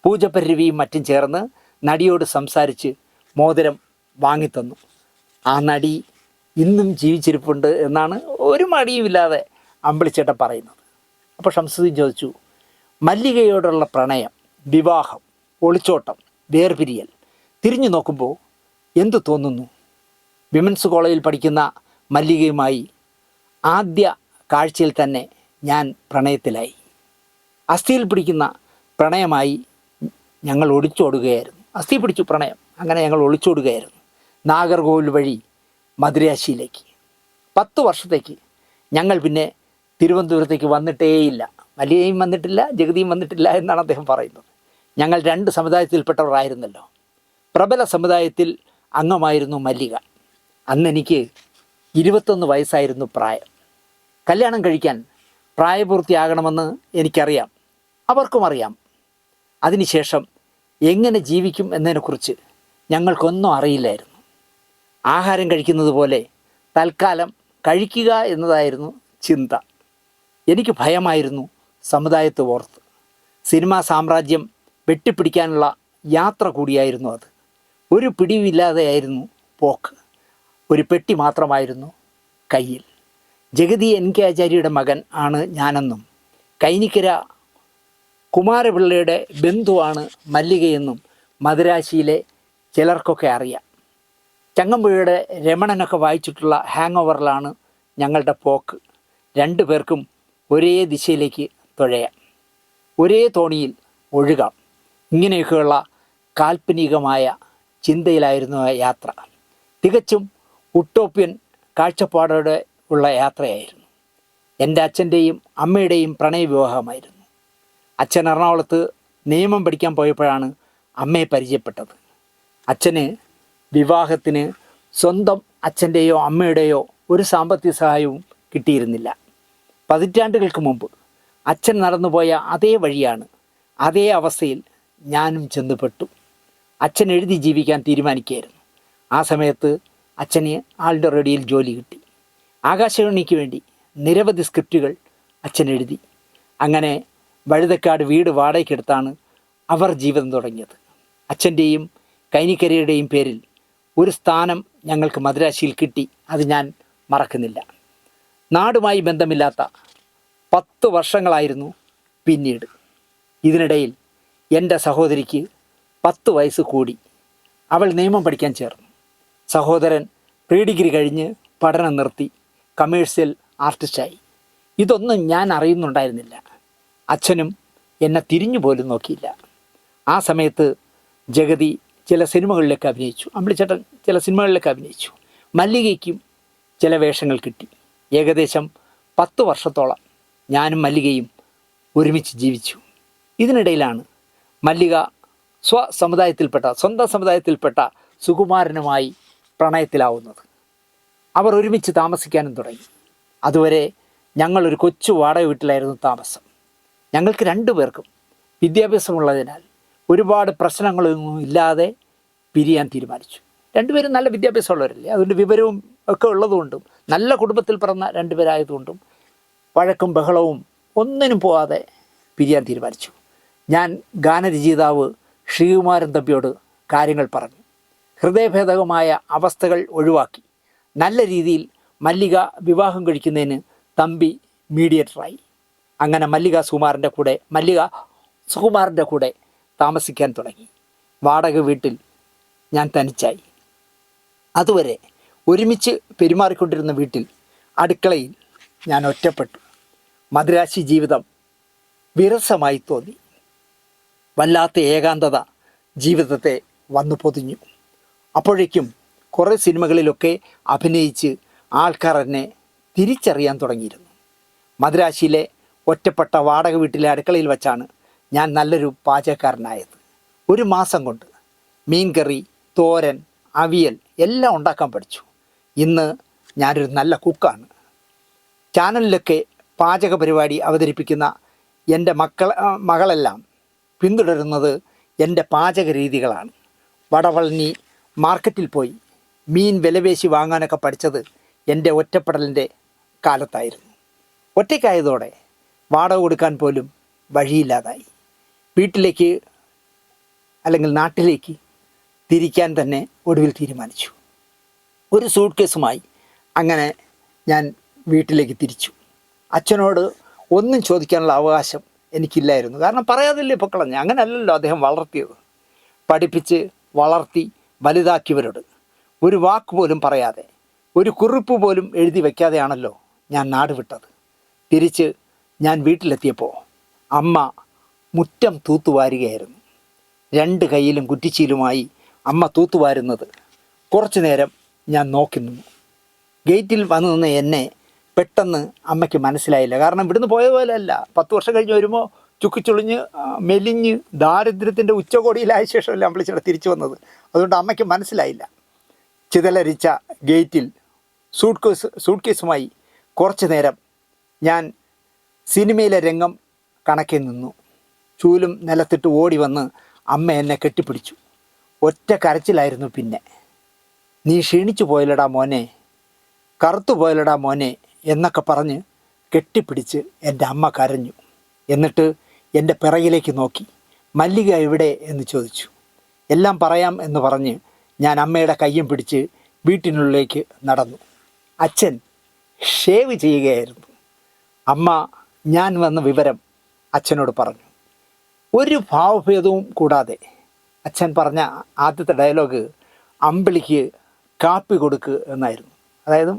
പൂജപ്പരവിയും മറ്റും ചേർന്ന് നടിയോട് സംസാരിച്ച് മോതിരം വാങ്ങിത്തന്നു. ആ നടി ഇന്നും ജീവിച്ചിരിപ്പുണ്ട് എന്നാണ് ഒരു മടിയുമില്ലാതെ അമ്പിളിച്ചേട്ടൻ പറയുന്നത്. അപ്പോൾ ഷംസുദ്ദീൻ ചോദിച്ചു, മല്ലികയോടുള്ള പ്രണയം, വിവാഹം, ഒളിച്ചോട്ടം, വേർപിരിയൽ തിരിഞ്ഞു നോക്കുമ്പോൾ എന്തു തോന്നുന്നു? വിമൻസ് കോളേജിൽ പഠിക്കുന്ന മല്ലികയുമായി ആദ്യ കാഴ്ചയിൽ തന്നെ ഞാൻ പ്രണയത്തിലായി. അസ്ഥിയിൽ പിടിക്കുന്ന പ്രണയമായി ഞങ്ങൾ ഒളിച്ചോടുകയായിരുന്നു. അസ്ഥി പിടിച്ചു പ്രണയം, അങ്ങനെ ഞങ്ങൾ ഒളിച്ചോടുകയായിരുന്നു. നാഗർകോവിൽ വഴി മദുരാശിയിലേക്ക്. 10 വർഷത്തേക്ക് ഞങ്ങൾ പിന്നെ തിരുവനന്തപുരത്തേക്ക് വന്നിട്ടേയില്ല. മല്ലികയും വന്നിട്ടില്ല, ജഗതിയും വന്നിട്ടില്ല എന്നാണ് അദ്ദേഹം പറയുന്നത്. ഞങ്ങൾ 2 സമുദായത്തിൽപ്പെട്ടവരായിരുന്നല്ലോ. പ്രബല സമുദായത്തിൽ അംഗമായിരുന്നു മല്ലിക. അന്ന് എനിക്ക് 21 വയസ്സായിരുന്നു പ്രായം. കല്യാണം കഴിക്കാൻ പ്രായപൂർത്തിയാകണമെന്ന് എനിക്കറിയാം, അവർക്കും അറിയാം. അതിനുശേഷം എങ്ങനെ ജീവിക്കും എന്നതിനെക്കുറിച്ച് ഞങ്ങൾക്കൊന്നും അറിയില്ലായിരുന്നു. ആഹാരം കഴിക്കുന്നത് പോലെ തൽക്കാലം കഴിക്കുക എന്നതായിരുന്നു ചിന്ത. എനിക്ക് ഭയമായിരുന്നു സമുദായത്തെ ഓർത്ത്. സിനിമാ സാമ്രാജ്യം വെട്ടിപ്പിടിക്കാനുള്ള യാത്ര കൂടിയായിരുന്നു അത്. ഒരു പിടിയുമില്ലാതെയായിരുന്നു പോക്ക്. ഒരു പെട്ടി മാത്രമായിരുന്നു കയ്യിൽ. ജഗതി എൻ കെ ആചാര്യയുടെ മകൻ ആണ് ഞാനെന്നും കൈനിക്കര കുമാരപിള്ളയുടെ ബന്ധുവാണ് മല്ലികയെന്നും മദുരാശിയിലെ ചിലർക്കൊക്കെ അറിയാം. ചങ്ങമ്പുഴയുടെ രമണനൊക്കെ വായിച്ചിട്ടുള്ള ഹാങ് ഓവറിലാണ് ഞങ്ങളുടെ പോക്ക്. 2 പേർക്കും ഒരേ ദിശയിലേക്ക് തുഴയാം, ഒരേ തോണിയിൽ ഒഴുകാം. ഇങ്ങനെയൊക്കെയുള്ള കാൽപ്പനികമായ ചിന്തയിലായിരുന്നു ആ യാത്ര. തികച്ചും ഉട്ടോപ്യൻ കാഴ്ചപ്പാടോടെ ഉള്ള യാത്രയായിരുന്നു. എൻ്റെ അച്ഛൻ്റെയും അമ്മയുടെയും പ്രണയവിവാഹമായിരുന്നു. അച്ഛൻ എറണാകുളത്ത് നിയമം പഠിക്കാൻ പോയപ്പോഴാണ് അമ്മയെ പരിചയപ്പെട്ടത്. അച്ഛന് വിവാഹത്തിന് സ്വന്തം അച്ഛൻ്റെയോ അമ്മയുടെയോ ഒരു സാമ്പത്തിക സഹായവും കിട്ടിയിരുന്നില്ല. 10 പതിറ്റാണ്ടുകൾക്ക് മുമ്പ് അച്ഛൻ നടന്നുപോയ അതേ വഴിയാണ്, അതേ അവസ്ഥയിൽ ഞാനും ചെന്നുപെട്ടു. അച്ഛൻ എഴുതി ജീവിക്കാൻ തീരുമാനിക്കുകയായിരുന്നു. ആ സമയത്ത് അച്ഛന് ആളുടെ റേഡിയോയിൽ ജോലി കിട്ടി. ആകാശവാണിക്ക് വേണ്ടി നിരവധി സ്ക്രിപ്റ്റുകൾ അച്ഛൻ എഴുതി. അങ്ങനെ വഴുതക്കാട് വീട് വാടകയ്ക്കെടുത്താണ് അവർ ജീവിതം തുടങ്ങിയത്. അച്ഛൻ്റെയും കൈനിക്കരയുടെയും പേരിൽ ഒരു സ്ഥാനം ഞങ്ങൾക്ക് മദുരാശിയിൽ കിട്ടി. അത് ഞാൻ മറക്കുന്നില്ല. നാടുമായി ബന്ധമില്ലാത്ത 10 വർഷങ്ങളായിരുന്നു പിന്നീട്. ഇതിനിടയിൽ എൻ്റെ സഹോദരിക്ക് 10 വയസ്സ് കൂടി. അവൾ നിയമം പഠിക്കാൻ ചേർന്നു. സഹോദരൻ പ്രീ ഡിഗ്രി കഴിഞ്ഞ് പഠനം നിർത്തി കമേഴ്സ്യൽ ആർട്ടിസ്റ്റായി. ഇതൊന്നും ഞാൻ അറിയുന്നുണ്ടായിരുന്നില്ല. അച്ഛനും എന്നെ തിരിഞ്ഞു പോലും നോക്കിയില്ല. ആ സമയത്ത് ജഗതി ചില സിനിമകളിലൊക്കെ അഭിനയിച്ചു. അമ്പിളിച്ചേട്ടൻ ചില സിനിമകളിലൊക്കെ അഭിനയിച്ചു. മല്ലികയ്ക്കും ചില വേഷങ്ങൾ കിട്ടി. ഏകദേശം 10 വർഷത്തോളം ഞാനും മല്ലികയും ഒരുമിച്ച് ജീവിച്ചു. ഇതിനിടയിലാണ് മല്ലിക സ്വന്തം സമുദായത്തിൽപ്പെട്ട സുകുമാരനുമായി പ്രണയത്തിലാവുന്നത്. അവർ ഒരുമിച്ച് താമസിക്കാനും തുടങ്ങി. അതുവരെ ഞങ്ങളൊരു കൊച്ചു വാടക വീട്ടിലായിരുന്നു താമസം. ഞങ്ങൾക്ക് 2 പേർക്കും വിദ്യാഭ്യാസമുള്ളതിനാൽ ഒരുപാട് പ്രശ്നങ്ങളൊന്നും ഇല്ലാതെ പിരിയാൻ തീരുമാനിച്ചു. 2 പേരും നല്ല വിദ്യാഭ്യാസമുള്ളവരല്ലേ, അതുകൊണ്ട് വിവരവും ഒക്കെ ഉള്ളതുകൊണ്ടും നല്ല കുടുംബത്തിൽ പിറന്ന 2 പേരായതുകൊണ്ടും വഴക്കും ബഹളവും ഒന്നിനും പോവാതെ പിരിയാൻ തീരുമാനിച്ചു. ഞാൻ ഗാനരചയിതാവ് ശ്രീകുമാരൻ തമ്പിയോട് കാര്യങ്ങൾ പറഞ്ഞു. ഹൃദയഭേദകമായ അവസ്ഥകൾ ഒഴിവാക്കി നല്ല രീതിയിൽ മല്ലിക വിവാഹം കഴിക്കുന്നതിന് തമ്പി മീഡിയേറ്ററായി. അങ്ങനെ മല്ലിക സുകുമാരൻ്റെ കൂടെ താമസിക്കാൻ തുടങ്ങി. വാടക വീട്ടിൽ ഞാൻ തനിച്ചായി. അതുവരെ ഒരുമിച്ച് പെരുമാറിക്കൊണ്ടിരുന്ന വീട്ടിൽ അടുക്കളയിൽ ഞാൻ ഒറ്റപ്പെട്ടു. മദ്രാശി ജീവിതം വിരസമായി തോന്നി. വല്ലാത്ത ഏകാന്തത ജീവിതത്തെ വന്നു പൊതിഞ്ഞു. അപ്പോഴേക്കും കുറേ സിനിമകളിലൊക്കെ അഭിനയിച്ച് ആൾക്കാർ എന്നെ തിരിച്ചറിയാൻ തുടങ്ങിയിരുന്നു. മദ്രാശിയിലെ ഒറ്റപ്പെട്ട വാടക വീട്ടിലെ അടുക്കളയിൽ വച്ചാണ് ഞാൻ നല്ലൊരു പാചകക്കാരനായത്. 1 മാസം കൊണ്ട് മീൻകറി, തോരൻ, അവിയൽ എല്ലാം ഉണ്ടാക്കാൻ പഠിച്ചു. ഇന്ന് ഞാനൊരു നല്ല കുക്കാണ്. ചാനലിലൊക്കെ പാചക പരിപാടി അവതരിപ്പിക്കുന്ന എൻ്റെ മകളെല്ലാം പിന്തുടരുന്നത് എൻ്റെ പാചക രീതികളാണ്. വടവളഞ്ഞി മാർക്കറ്റിൽ പോയി മീൻ വിലപേശി വാങ്ങാനൊക്കെ പഠിച്ചത് എൻ്റെ ഒറ്റപ്പെടലിൻ്റെ കാലത്തായിരുന്നു. ഒറ്റയ്ക്കായതോടെ വാടക കൊടുക്കാൻ പോലും വഴിയില്ലാതായി. വീട്ടിലേക്ക് അല്ലെങ്കിൽ നാട്ടിലേക്ക് തിരിക്കാൻ തന്നെ ഒടുവിൽ തീരുമാനിച്ചു. ഒരു സൂട്ട് കേസുമായി അങ്ങനെ ഞാൻ വീട്ടിലേക്ക് തിരിച്ചു. അച്ഛനോട് ഒന്നും ചോദിക്കാനുള്ള അവകാശം എനിക്കില്ലായിരുന്നു. കാരണം പറയാതില്ലേ പൊക്കളഞ്ഞ, അങ്ങനെയല്ലല്ലോ അദ്ദേഹം വളർത്തിയത്. പഠിപ്പിച്ച് വളർത്തി വലുതാക്കിയവരോട് ഒരു വാക്ക് പോലും പറയാതെ, ഒരു കുറിപ്പ് പോലും എഴുതി വയ്ക്കാതെയാണല്ലോ ഞാൻ നാട് വിട്ടത്. തിരിച്ച് ഞാൻ വീട്ടിലെത്തിയപ്പോൾ അമ്മ മുറ്റം തൂത്തുവാരുകയായിരുന്നു. 2 കൈയിലും കുറ്റിച്ചീലുമായി അമ്മ തൂത്തുവാരുന്നത് കുറച്ചു നേരം ഞാൻ നോക്കി നിന്നു. ഗേറ്റിൽ വന്നു നിന്ന് എന്നെ പെട്ടെന്ന് അമ്മയ്ക്ക് മനസ്സിലായില്ല. കാരണം ഇവിടുന്ന് പോയ പോലെയല്ല. 10 വർഷം കഴിഞ്ഞ് വരുമ്പോൾ ചുക്കിച്ചുളിഞ്ഞ് മെലിഞ്ഞ് ദാരിദ്ര്യത്തിൻ്റെ ഉച്ചകോടിയിലായ ശേഷമല്ല അമ്പളിച്ചേട്ടൻ തിരിച്ചു വന്നത്. അതുകൊണ്ട് അമ്മയ്ക്ക് മനസ്സിലായില്ല. ചിതലരിച്ച ഗേറ്റിൽ സൂട്ട് കേസുമായി കുറച്ചു നേരം ഞാൻ സിനിമയിലെ രംഗം കണക്കെ നിന്നു. ചൂലും നിലത്തിട്ട് ഓടി വന്ന് അമ്മ എന്നെ കെട്ടിപ്പിടിച്ചു. ഒറ്റ കരച്ചിലായിരുന്നു. പിന്നെ നീ ക്ഷീണിച്ചു പോയല്ലടാ മോനെ, കറുത്തു പോയല്ലടാ മോനെ എന്നൊക്കെ പറഞ്ഞ് കെട്ടിപ്പിടിച്ച് എൻ്റെ അമ്മ കരഞ്ഞു. എന്നിട്ട് എൻ്റെ പിറകിലേക്ക് നോക്കി മല്ലിക എവിടെ എന്ന് ചോദിച്ചു. എല്ലാം പറയാം എന്ന് പറഞ്ഞ് ഞാൻ അമ്മയുടെ കയ്യും പിടിച്ച് വീട്ടിനുള്ളിലേക്ക് നടന്നു. അച്ഛൻ ഷേവ് ചെയ്യുകയായിരുന്നു. അമ്മ ഞാൻ വന്ന വിവരം അച്ഛനോട് പറഞ്ഞു. ഒരു ഭാവഭേദവും കൂടാതെ അച്ഛൻ പറഞ്ഞ ആദ്യത്തെ ഡയലോഗ് അമ്പിളിക്ക് കാപ്പി കൊടുക്ക് എന്നായിരുന്നു. അതായത്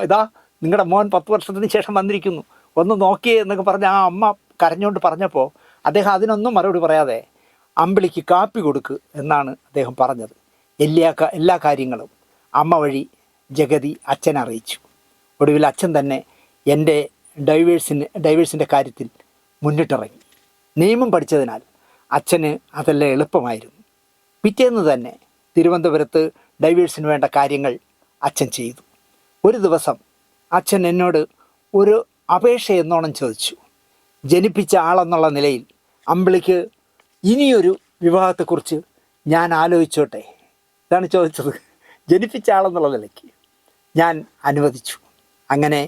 ഇതാ നിങ്ങളുടെ മോൻ 10 വർഷത്തിന് ശേഷം വന്നിരിക്കുന്നു, ഒന്ന് നോക്കിയേ എന്നൊക്കെ പറഞ്ഞ് ആ അമ്മ കരഞ്ഞുകൊണ്ട് പറഞ്ഞപ്പോൾ അദ്ദേഹം അതിനൊന്നും മറുപടി പറയാതെ അമ്പിളിക്ക് കാപ്പി കൊടുക്ക് എന്നാണ് അദ്ദേഹം പറഞ്ഞത്. എല്ലാ കാര്യങ്ങളും അമ്മ വഴി ജഗതി അച്ഛനെ അറിയിച്ചു. ഒടുവിൽ അച്ഛൻ തന്നെ എൻ്റെ ഡൈവേഴ്സിൻ്റെ കാര്യത്തിൽ മുന്നിട്ടിറങ്ങി. നിയമം പഠിച്ചതിനാൽ അച്ഛന് അതെല്ലാം എളുപ്പമായിരുന്നു. പിറ്റേന്ന് തന്നെ തിരുവനന്തപുരത്ത് ഡൈവേഴ്സിന് വേണ്ട കാര്യങ്ങൾ അച്ഛൻ ചെയ്തു. ഒരു ദിവസം അച്ഛൻ എന്നോട് ഒരു അപേക്ഷ എന്നോണം ചോദിച്ചു. ജനിപ്പിച്ച ആളെന്നുള്ള നിലയിൽ അമ്പിളിക്ക് ഇനിയൊരു വിവാഹത്തെക്കുറിച്ച് ഞാൻ ആലോചിച്ചോട്ടെ, ഇതാണ് ചോദിച്ചത്. ജനിപ്പിച്ച ആളെന്നുള്ള നിലയ്ക്ക് ഞാൻ അനുവദിച്ചു. അങ്ങനെ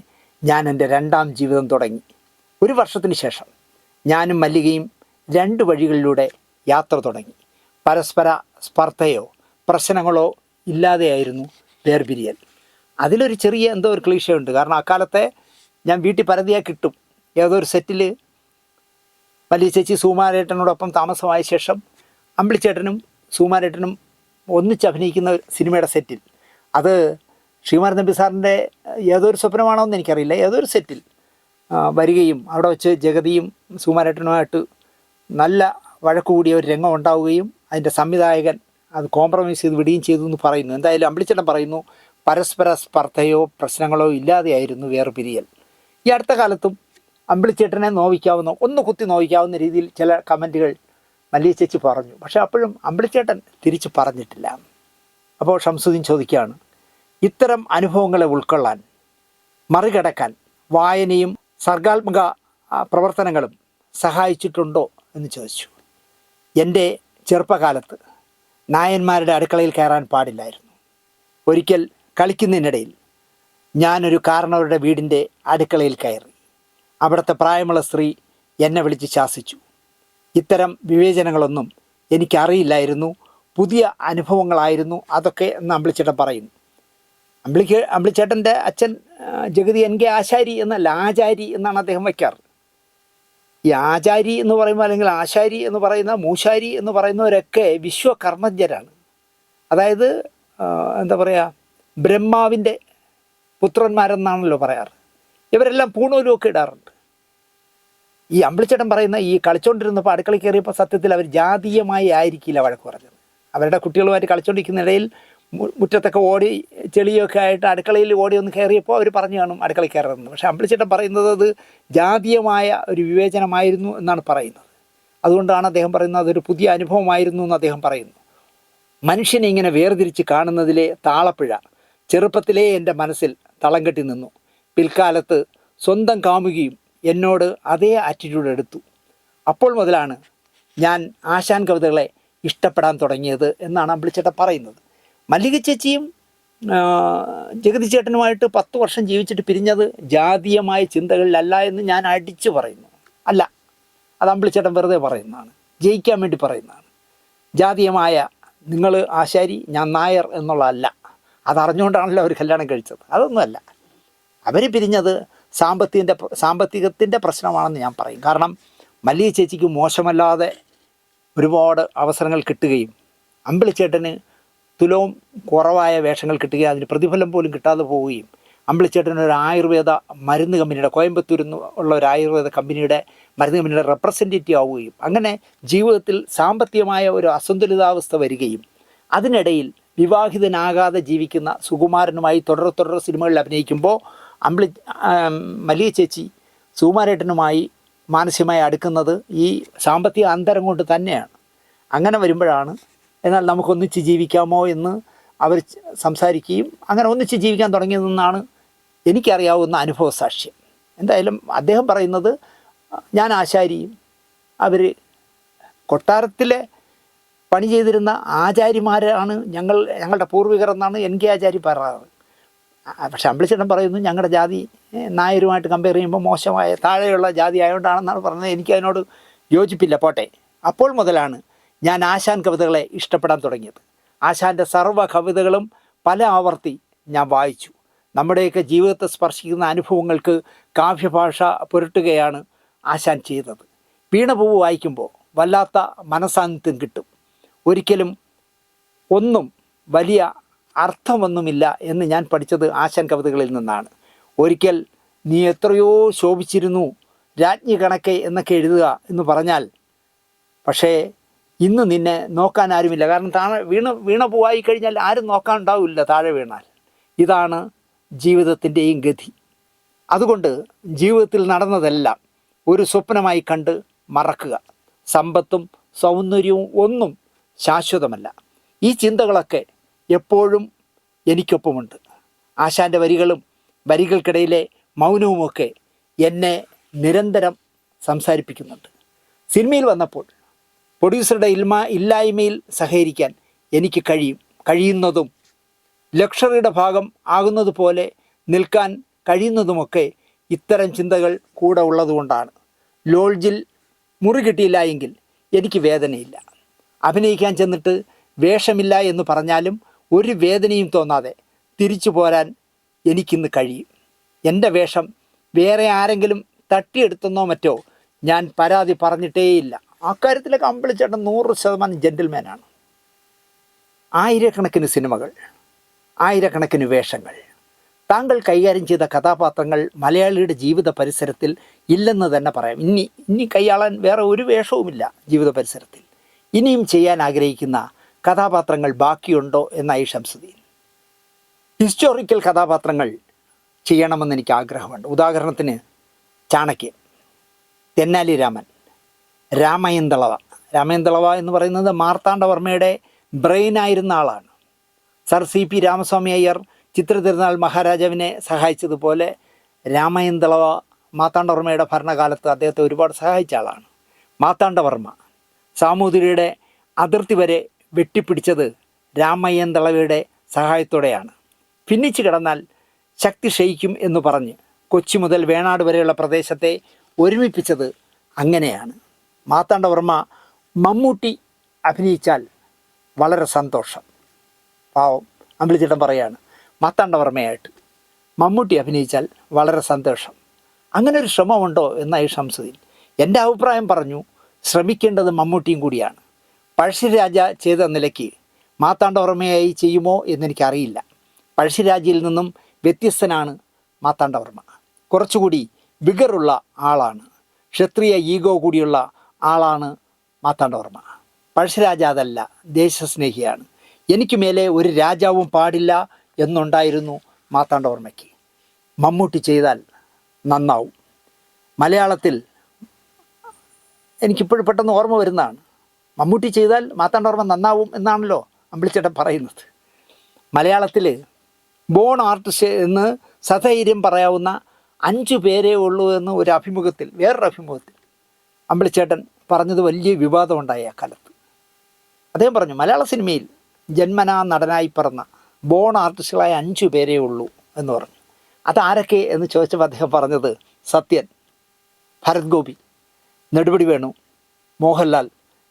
ഞാൻ എൻ്റെ 2ാം ജീവിതം തുടങ്ങി. 1 വർഷത്തിന് ശേഷം ഞാനും മല്ലികയും 2 വഴികളിലൂടെ യാത്ര തുടങ്ങി. പരസ്പര സ്പർദ്ധയോ പ്രശ്നങ്ങളോ ഇല്ലാതെയായിരുന്നു വേർപിരിയൽ. അതിലൊരു ചെറിയ ഒരു ക്ലീശയുണ്ട്. കാരണം അക്കാലത്തെ ഞാൻ വീട്ടിൽ പരതിയായി കിട്ടും. ഏതോ ഒരു സെറ്റിൽ വലിയ ചേച്ചി സുകുമാരേട്ടനോടൊപ്പം താമസമായ ശേഷം അമ്പിളിച്ചേട്ടനും സുകുമാരേട്ടനും ഒന്നിച്ച് അഭിനയിക്കുന്ന സിനിമയുടെ സെറ്റിൽ, അത് ശ്രീകുമാരൻ തമ്പി സാറിൻ്റെ ഏതൊരു സ്വപ്നമാണോ എന്ന് എനിക്കറിയില്ല, ഏതൊരു സെറ്റിൽ വരികയും അവിടെ വെച്ച് ജഗതിയും സുകുമാരേട്ടനുമായിട്ട് നല്ല വഴക്കുകൂടിയ ഒരു രംഗം ഉണ്ടാവുകയും അതിൻ്റെ സംവിധായകൻ അത് കോംപ്രമൈസ് ചെയ്ത് വിടുകയും ചെയ്തു എന്ന് പറയുന്നു. എന്തായാലും അമ്പിളിച്ചേട്ടൻ പറയുന്നു പരസ്പര സ്പർദ്ധയോ പ്രശ്നങ്ങളോ ഇല്ലാതെയായിരുന്നു വേർപിരിയൽ. ഈ അടുത്ത കാലത്തും അമ്പിളിച്ചേട്ടനെ ഒന്ന് കുത്തി നോവിക്കാവുന്ന രീതിയിൽ ചില കമൻറ്റുകൾ മല്ലിക ചേച്ചി പറഞ്ഞു. പക്ഷേ അപ്പോഴും അമ്പിളിച്ചേട്ടൻ തിരിച്ച് പറഞ്ഞിട്ടില്ല. അപ്പോൾ ഷംസുദ്ദീൻ ചോദിക്കുകയാണ്, ഇത്തരം അനുഭവങ്ങളെ ഉൾക്കൊള്ളാൻ, മറികടക്കാൻ വായനയും സർഗാത്മക പ്രവർത്തനങ്ങളും സഹായിച്ചിട്ടുണ്ടോ എന്ന് ചോദിച്ചു. എൻ്റെ ചെറുപ്പകാലത്ത് നായന്മാരുടെ അടുക്കളയിൽ കയറാൻ പാടില്ലായിരുന്നു. ഒരിക്കൽ കളിക്കുന്നതിനിടയിൽ ഞാനൊരു കാരണവരുടെ വീടിൻ്റെ അടുക്കളയിൽ കയറി. അവിടുത്തെ പ്രായമുള്ള സ്ത്രീ എന്നെ വിളിച്ച് ശാസിച്ചു. ഇത്തരം വിവേചനങ്ങളൊന്നും എനിക്കറിയില്ലായിരുന്നു, പുതിയ അനുഭവങ്ങളായിരുന്നു അതൊക്കെ എന്ന് അമ്പിളിച്ചേട്ടൻ പറയുന്നു. അമ്പിളിച്ചേട്ടൻ്റെ അച്ഛൻ ജഗതി എൻ കെ ആശാരി എന്നല്ല, ആചാരി എന്നാണ് അദ്ദേഹം വയ്ക്കാറ്. ഈ ആചാരി എന്ന് പറയുമ്പോൾ അല്ലെങ്കിൽ ആശാരി എന്ന് പറയുന്ന, മൂശാരി എന്ന് പറയുന്നവരൊക്കെ വിശ്വകർമ്മജ്ഞരാണ്. അതായത് എന്താ പറയുക, ബ്രഹ്മാവിൻ്റെ പുത്രന്മാരെന്നാണല്ലോ പറയാറ്. ഇവരെല്ലാം പൂണൂലുമൊക്കെ ഇടാറുണ്ട്. ഈ അമ്പിളിച്ചേട്ടൻ പറയുന്ന ഈ കളിച്ചുകൊണ്ടിരുന്നപ്പോൾ അടുക്കളയിൽ കയറിയപ്പോൾ സത്യത്തിൽ അവർ ജാതീയമായി ആയിരിക്കില്ല വഴക്ക് പറഞ്ഞത്. അവരുടെ കുട്ടികളുമായിട്ട് കളിച്ചുകൊണ്ടിരിക്കുന്നിടയിൽ മുറ്റത്തൊക്കെ ഓടി ചെളിയൊക്കെ ആയിട്ട് അടുക്കളയിൽ ഓടി ഒന്ന് കയറിയപ്പോൾ അവർ പറഞ്ഞു കാണും അടുക്കളയിൽ കയറുന്നത്. പക്ഷേ അമ്പിളിച്ചേട്ടൻ പറയുന്നത് അത് ജാതീയമായ ഒരു വിവേചനമായിരുന്നു എന്നാണ് പറയുന്നത്. അതുകൊണ്ടാണ് അദ്ദേഹം പറയുന്നത് അതൊരു പുതിയ അനുഭവമായിരുന്നു എന്ന് അദ്ദേഹം പറയുന്നു. മനുഷ്യനെ ഇങ്ങനെ വേർതിരിച്ച് കാണുന്നതിലെ താളപ്പിഴ ചെറുപ്പത്തിലേ എൻ്റെ മനസ്സിൽ തളം കെട്ടി നിന്നു. പിൽക്കാലത്ത് സ്വന്തം കാമുകിയും എന്നോട് അതേ ആറ്റിറ്റ്യൂഡ് എടുത്തു. അപ്പോൾ മുതലാണ് ഞാൻ ആശാൻ കവിതകളെ ഇഷ്ടപ്പെടാൻ തുടങ്ങിയത് എന്നാണ് അമ്പിളിച്ചേട്ടൻ പറയുന്നത്. മല്ലിക ചേച്ചിയും ജഗതി ചേട്ടനുമായിട്ട് 10 വർഷം ജീവിച്ചിട്ട് പിരിഞ്ഞത് ജാതീയമായ ചിന്തകളിലല്ല എന്ന് ഞാൻ അടിച്ചു പറയുന്നു. അല്ല, അത് അമ്പിളിച്ചേട്ടൻ വെറുതെ പറയുന്നതാണ്, ജയിക്കാൻ വേണ്ടി പറയുന്നതാണ്. ജാതീയമായ നിങ്ങൾ ആശാരി ഞാൻ നായർ എന്നുള്ളതല്ല, അതറിഞ്ഞുകൊണ്ടാണല്ലോ അവർ കല്യാണം കഴിച്ചത്. അതൊന്നുമല്ല. അവർ പിരിഞ്ഞത് സാമ്പത്തികത്തിൻ്റെ പ്രശ്നമാണെന്ന് ഞാൻ പറയും. കാരണം മല്ലിക ചേച്ചിക്ക് മോശമല്ലാതെ ഒരുപാട് അവസരങ്ങൾ കിട്ടുകയും അമ്പിളിച്ചേട്ടന് തുലവും കുറവായ വേഷങ്ങൾ കിട്ടുകയും അതിന് പ്രതിഫലം പോലും കിട്ടാതെ പോവുകയും അമ്പിളിച്ചേട്ടൻ ഒരു ആയുർവേദ മരുന്ന് കമ്പനിയുടെ, കോയമ്പത്തൂരിൽ ഉള്ള ഒരു ആയുർവേദ കമ്പനിയുടെ മരുന്ന് കമ്പനിയുടെ റെപ്രസെൻറ്റേറ്റീവ് ആവുകയും അങ്ങനെ ജീവിതത്തിൽ സാമ്പത്തികമായ ഒരു അസന്തുലിതാവസ്ഥ വരികയും അതിനിടയിൽ വിവാഹിതനാകാതെ ജീവിക്കുന്ന സുകുമാരനുമായി തുടർ സിനിമകളിൽ അഭിനയിക്കുമ്പോൾ മല്ലിക ചേച്ചി സുകുമാരേട്ടനുമായി മാനസികമായി അടുക്കുന്നത് ഈ സാമ്പത്തിക അന്തരം കൊണ്ട് തന്നെയാണ്. അങ്ങനെ വരുമ്പോഴാണ് എന്നാൽ നമുക്കൊന്നിച്ച് ജീവിക്കാമോ എന്ന് അവർ സംസാരിക്കുകയും അങ്ങനെ ഒന്നിച്ച് ജീവിക്കാൻ തുടങ്ങിയതെന്നാണ് എനിക്കറിയാവുന്ന അനുഭവ സാക്ഷ്യം. എന്തായാലും അദ്ദേഹം പറയുന്നത് ഞാൻ ആശാരിയും അവർ കൊട്ടാരത്തിലെ പണി ചെയ്തിരുന്ന ആചാര്യമാരാണ് ഞങ്ങളുടെ പൂർവികർ എന്നാണ് എൻ കെ ആചാരി പറയാറ്. പക്ഷെ അമ്പിളിച്ചേട്ടൻ പറയുന്നു ഞങ്ങളുടെ ജാതി നായരുമായിട്ട് കമ്പയർ ചെയ്യുമ്പോൾ മോശമായ താഴെയുള്ള ജാതി ആയതുകൊണ്ടാണെന്നാണ് പറഞ്ഞത്. എനിക്കതിനോട് യോജിപ്പില്ല. പോട്ടെ. അപ്പോൾ മുതലാണ് ഞാൻ ആശാൻ കവിതകളെ ഇഷ്ടപ്പെടാൻ തുടങ്ങിയത്. ആശാൻ്റെ സർവ്വ കവിതകളും പല ആവർത്തി ഞാൻ വായിച്ചു. നമ്മുടെയൊക്കെ ജീവിതത്തെ സ്പർശിക്കുന്ന അനുഭവങ്ങൾക്ക് കാവ്യഭാഷ പുരട്ടുകയാണ് ആശാൻ ചെയ്തത്. വീണപൂവ് വായിക്കുമ്പോൾ വല്ലാത്ത മനസാന്നിധ്യം കിട്ടും. ഒരിക്കലും ഒന്നും വലിയ അർത്ഥമൊന്നുമില്ല എന്ന് ഞാൻ പഠിച്ചത് ആശാൻ കവിതകളിൽ നിന്നാണ്. ഒരിക്കൽ നീ എത്രയോ ശോഭിച്ചിരുന്നു രാജ്ഞി കണക്കെ എന്നൊക്കെ എഴുതുക എന്ന് പറഞ്ഞാൽ, പക്ഷേ ഇന്ന് നിന്നെ നോക്കാൻ ആരുമില്ല. കാരണം താഴെ വീണ പൂവായി കഴിഞ്ഞാൽ ആരും നോക്കാൻ ഉണ്ടാവില്ല താഴെ വീണാൽ. ഇതാണ് ജീവിതത്തിൻ്റെയും ഗതി. അതുകൊണ്ട് ജീവിതത്തിൽ നടന്നതെല്ലാം ഒരു സ്വപ്നമായി കണ്ട് മറക്കുക. സമ്പത്തും സൗന്ദര്യവും ഒന്നും ശാശ്വതമല്ല. ഈ ചിന്തകളൊക്കെ എപ്പോഴും എനിക്കൊപ്പമുണ്ട്. ആശാൻ്റെ വരികൾക്കിടയിലെ മൗനവുമൊക്കെ എന്നെ നിരന്തരം സംസാരിപ്പിക്കുന്നുണ്ട്. സിനിമയിൽ വന്നപ്പോൾ പ്രൊഡ്യൂസറുടെ ഇല്ലായ്മയിൽ സഹകരിക്കാൻ എനിക്ക് കഴിയുന്നതും ലക്ഷറിയുടെ ഭാഗം ആകുന്നത് പോലെ നിൽക്കാൻ കഴിയുന്നതുമൊക്കെ ഇത്തരം ചിന്തകൾ കൂടെ ഉള്ളതുകൊണ്ടാണ്. ലോഡ്ജിൽ മുറി കിട്ടിയില്ല എങ്കിൽ എനിക്ക് വേദനയില്ല. അഭിനയിക്കാൻ ചെന്നിട്ട് വേഷമില്ല എന്ന് പറഞ്ഞാലും ഒരു വേദനയും തോന്നാതെ തിരിച്ചു പോരാൻ എനിക്കിന്ന് കഴിയും. എൻ്റെ വേഷം വേറെ ആരെങ്കിലും തട്ടിയെടുത്തെന്നോ മറ്റോ ഞാൻ പരാതി പറഞ്ഞിട്ടേയില്ല. അക്കാര്യത്തിലൊക്കെ അമ്പിളിച്ചേട്ടൻ 100% ജെന്റിൽമാനാണ്. ആയിരക്കണക്കിന് സിനിമകൾ, ആയിരക്കണക്കിന് വേഷങ്ങൾ, താങ്കൾ കൈകാര്യം ചെയ്ത കഥാപാത്രങ്ങൾ മലയാളിയുടെ ജീവിത പരിസരത്തിൽ ഇല്ലെന്ന് തന്നെ പറയാം. ഇനി കൈയാളാൻ വേറെ ഒരു വേഷവുമില്ല ജീവിത പരിസരത്തിൽ. ഇനിയും ചെയ്യാൻ ആഗ്രഹിക്കുന്ന കഥാപാത്രങ്ങൾ ബാക്കിയുണ്ടോ എന്നായി ഷംസുദ്ദീൻ. ഹിസ്റ്റോറിക്കൽ കഥാപാത്രങ്ങൾ ചെയ്യണമെന്ന് എനിക്ക് ആഗ്രഹമുണ്ട്. ഉദാഹരണത്തിന് ചാണക്യൻ, തെന്നാലി രാമൻ, രാമയൻ ദളവ എന്ന് പറയുന്നത് മാർത്താണ്ഡവർമ്മയുടെ ബ്രെയിനായിരുന്ന ആളാണ്. സർ CP രാമസ്വാമി അയ്യർ ചിത്രതിരുനാൾ മഹാരാജാവിനെ സഹായിച്ചതുപോലെ രാമയന്തളവ മാർത്താണ്ഡവർമ്മയുടെ ഭരണകാലത്ത് അദ്ദേഹത്തെ ഒരുപാട് സഹായിച്ച ആളാണ്. മാർത്താണ്ഡവർമ്മ സാമൂതിരിയുടെ അതിർത്തി വരെ വെട്ടിപ്പിടിച്ചത് രാമയ്യന്തളവയുടെ സഹായത്തോടെയാണ്. ഭിന്നിച്ചു കിടന്നാൽ ശക്തി ക്ഷയിക്കും എന്ന് പറഞ്ഞ് കൊച്ചി മുതൽ വേണാട് വരെയുള്ള പ്രദേശത്തെ ഒരുമിപ്പിച്ചത് അങ്ങനെയാണ്. മാർത്താണ്ഡവർമ്മ മമ്മൂട്ടി അഭിനയിച്ചാൽ വളരെ സന്തോഷം. പാവം അമ്പിളിച്ചേട്ടൻ പറയാണ്, മാർത്താണ്ഡവർമ്മയായിട്ട് മമ്മൂട്ടി അഭിനയിച്ചാൽ വളരെ സന്തോഷം. അങ്ങനെ ഒരു ശ്രമമുണ്ടോ എന്നായി ഷംസുദ്ദീൻ. എൻ്റെ അഭിപ്രായം പറഞ്ഞു, ശ്രമിക്കേണ്ടത് മമ്മൂട്ടിയും കൂടിയാണ്. പഴശ്ശിരാജ ചെയ്ത നിലയ്ക്ക് മാർത്താണ്ഡവർമ്മയായി ചെയ്യുമോ എന്നെനിക്കറിയില്ല. പഴശ്ശിരാജയിൽ നിന്നും വ്യത്യസ്തനാണ് മാർത്താണ്ഡവർമ്മ. കുറച്ചുകൂടി വിഗറുള്ള ആളാണ്, ക്ഷത്രിയ ഈഗോ കൂടിയുള്ള ആളാണ് മാർത്താണ്ഡവർമ്മ. പഴശ്ശിരാജ അതല്ല, ദേശസ്നേഹിയാണ്. എനിക്ക് മേലെ ഒരു രാജാവും പാടില്ല എന്നുണ്ടായിരുന്നു മാർത്താണ്ഡവർമ്മയ്ക്ക്. മമ്മൂട്ടി ചെയ്താൽ നന്നാവും. മലയാളത്തിൽ എനിക്കിപ്പോഴും പെട്ടെന്ന് ഓർമ്മ വരുന്നതാണ്, മമ്മൂട്ടി ചെയ്താൽ മാർത്താണ്ഡവർമ്മ നന്നാവും എന്നാണല്ലോ അമ്പിളിച്ചേട്ടൻ പറയുന്നത്. മലയാളത്തിൽ ബോൺ ആർട്ടിസ്റ്റ് എന്ന് സധൈര്യം പറയാവുന്ന 5 പേരേ ഉള്ളൂ എന്ന് വേറൊരു അഭിമുഖത്തിൽ അമ്പിളിച്ചേട്ടൻ പറഞ്ഞത് വലിയ വിവാദമുണ്ടായി ആ കാലത്ത്. അദ്ദേഹം പറഞ്ഞു, മലയാള സിനിമയിൽ ജന്മനാ നടനായി പിറന്ന ബോൺ ആർട്ടിസ്റ്റുകളായ 5 പേരേ ഉള്ളൂ എന്ന് പറഞ്ഞു. അതാരൊക്കെ എന്ന് ചോദിച്ചപ്പോൾ അദ്ദേഹം പറഞ്ഞത് സത്യൻ, ഭരത് ഗോപി, നെടുമുടി വേണു, മോഹൻലാൽ,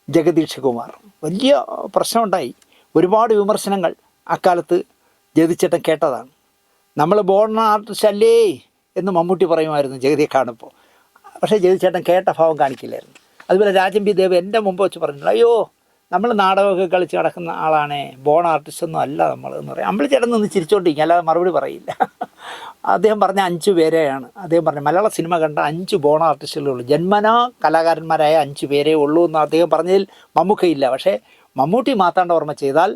ജഗദീഷ് കുമാർ. വലിയ പ്രശ്നമുണ്ടായി, ഒരുപാട് വിമർശനങ്ങൾ അക്കാലത്ത് ജഗതിച്ചേട്ടൻ കേട്ടതാണ്. നമ്മൾ ബോൺ ആർട്ടിസ്റ്റ് അല്ലേ എന്ന് മമ്മൂട്ടി പറയുമായിരുന്നു ജഗതിയെ കാണുമ്പോൾ. പക്ഷേ ജഗതിച്ചേട്ടൻ കേട്ട ഭാവം കാണിക്കില്ലായിരുന്നു. അതുപോലെ രാജൻ പി ദേവ് എൻ്റെ മുമ്പ് വെച്ച് പറഞ്ഞു, അയ്യോ നമ്മൾ നാടകമൊക്കെ കളിച്ച് നടക്കുന്ന ആളാണേ, ബോൺ ആർട്ടിസ്റ്റൊന്നും അല്ല നമ്മൾ എന്ന് പറയും. അമ്പിളിച്ചേട്ടൻ നിന്ന് ചിരിച്ചോണ്ടിരിക്കും, അല്ലാതെ മറുപടി പറയില്ല. അദ്ദേഹം പറഞ്ഞ 5 പേരെയാണ് അദ്ദേഹം പറഞ്ഞു, മലയാള സിനിമ കണ്ട 5 ബോൺ ആർട്ടിസ്റ്റുകളേ ഉള്ളൂ, ജന്മനാ കലാകാരന്മാരായ 5 പേരേ ഉള്ളൂ എന്ന് അദ്ദേഹം പറഞ്ഞതിൽ മമ്മൂക്കയില്ല. പക്ഷേ മമ്മൂട്ടി മാർത്താണ്ഡവർമ്മ ചെയ്താൽ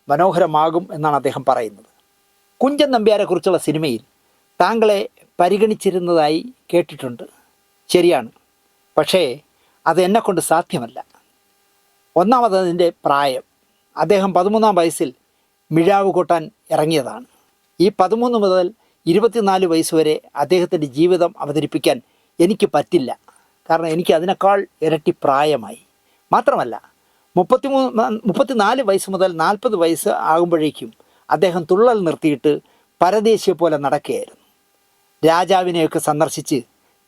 മനോഹരമാകും എന്നാണ് അദ്ദേഹം പറയുന്നത്. കുഞ്ചൻ നമ്പ്യാരെക്കുറിച്ചുള്ള സിനിമയിൽ താങ്കളെ പരിഗണിച്ചിരുന്നതായി കേട്ടിട്ടുണ്ട്. ശരിയാണ്, പക്ഷേ അത് എന്നെക്കൊണ്ട് സാധ്യമല്ല. ഒന്നാമത് അതിൻ്റെ പ്രായം. അദ്ദേഹം 13-ാം വയസ്സിൽ മിഴാവ് കൊട്ടാൻ ഇറങ്ങിയതാണ്. ഈ 13 മുതൽ 24 വയസ്സ് വരെ അദ്ദേഹത്തിൻ്റെ ജീവിതം അവതരിപ്പിക്കാൻ എനിക്ക് പറ്റില്ല. കാരണം എനിക്ക് അതിനേക്കാൾ ഇരട്ടി പ്രായമായി. മാത്രമല്ല 34 വയസ്സ് മുതൽ 40 വയസ്സ് ആകുമ്പോഴേക്കും അദ്ദേഹം തുള്ളൽ നിർത്തിയിട്ട് പരദേശിയെ പോലെ നടക്കുകയായിരുന്നു. രാജാവിനെയൊക്കെ സന്ദർശിച്ച്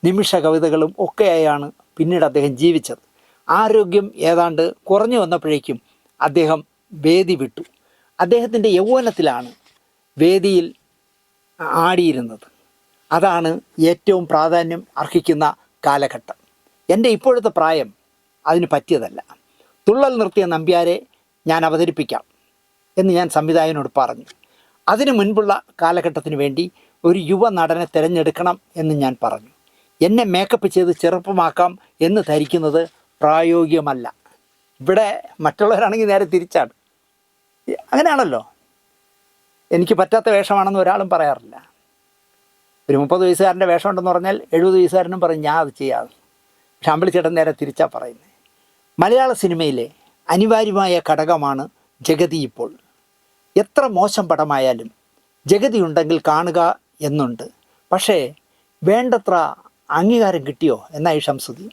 നിമിഷ കവിതകളും ഒക്കെയായാണ് പിന്നീട് അദ്ദേഹം ജീവിച്ചത്. ആരോഗ്യം ഏതാണ്ട് കുറഞ്ഞു വന്നപ്പോഴേക്കും അദ്ദേഹം വേദി വിട്ടു. അദ്ദേഹത്തിൻ്റെ യൗവനത്തിലാണ് വേദിയിൽ ആടിയിരുന്നത്. അതാണ് ഏറ്റവും പ്രാധാന്യം അർഹിക്കുന്ന കാലഘട്ടം. എൻ്റെ ഇപ്പോഴത്തെ പ്രായം അതിന് പറ്റിയതല്ല. തുള്ളൽ നിർത്തിയ നമ്പ്യാരെ ഞാൻ അവതരിപ്പിക്കാം എന്ന് ഞാൻ സംവിധായകനോട് പറഞ്ഞു. അതിനു മുൻപുള്ള കാലഘട്ടത്തിന് വേണ്ടി ഒരു യുവ നടനെ തിരഞ്ഞെടുക്കണം എന്ന് ഞാൻ പറഞ്ഞു. എന്നെ മേക്കപ്പ് ചെയ്ത് ചെറുപ്പമാക്കാം എന്ന് ധരിക്കുന്നത് പ്രായോഗികമല്ല. ഇവിടെ മറ്റുള്ളവരാണെങ്കിൽ നേരെ തിരിച്ചാണ്. അങ്ങനെയാണല്ലോ, എനിക്ക് പറ്റാത്ത വേഷമാണെന്ന് ഒരാളും പറയാറില്ല. ഒരു 30 വയസ്സുകാരൻ്റെ വേഷം ഉണ്ടെന്ന് പറഞ്ഞാൽ 70 വയസ്സുകാരനും പറയും ഞാൻ അത് ചെയ്യാതെ. പക്ഷെ അമ്പിളിച്ചേട്ടൻ നേരെ തിരിച്ചാണ് പറയുന്നത്. മലയാള സിനിമയിലെ അനിവാര്യമായ ഘടകമാണ് ജഗതി. ഇപ്പോൾ എത്ര മോശം പടമായാലും ജഗതി ഉണ്ടെങ്കിൽ കാണുക എന്നുണ്ട്. പക്ഷേ വേണ്ടത്ര അംഗീകാരം കിട്ടിയോ എന്നായി ഷംസുദ്ദീൻ.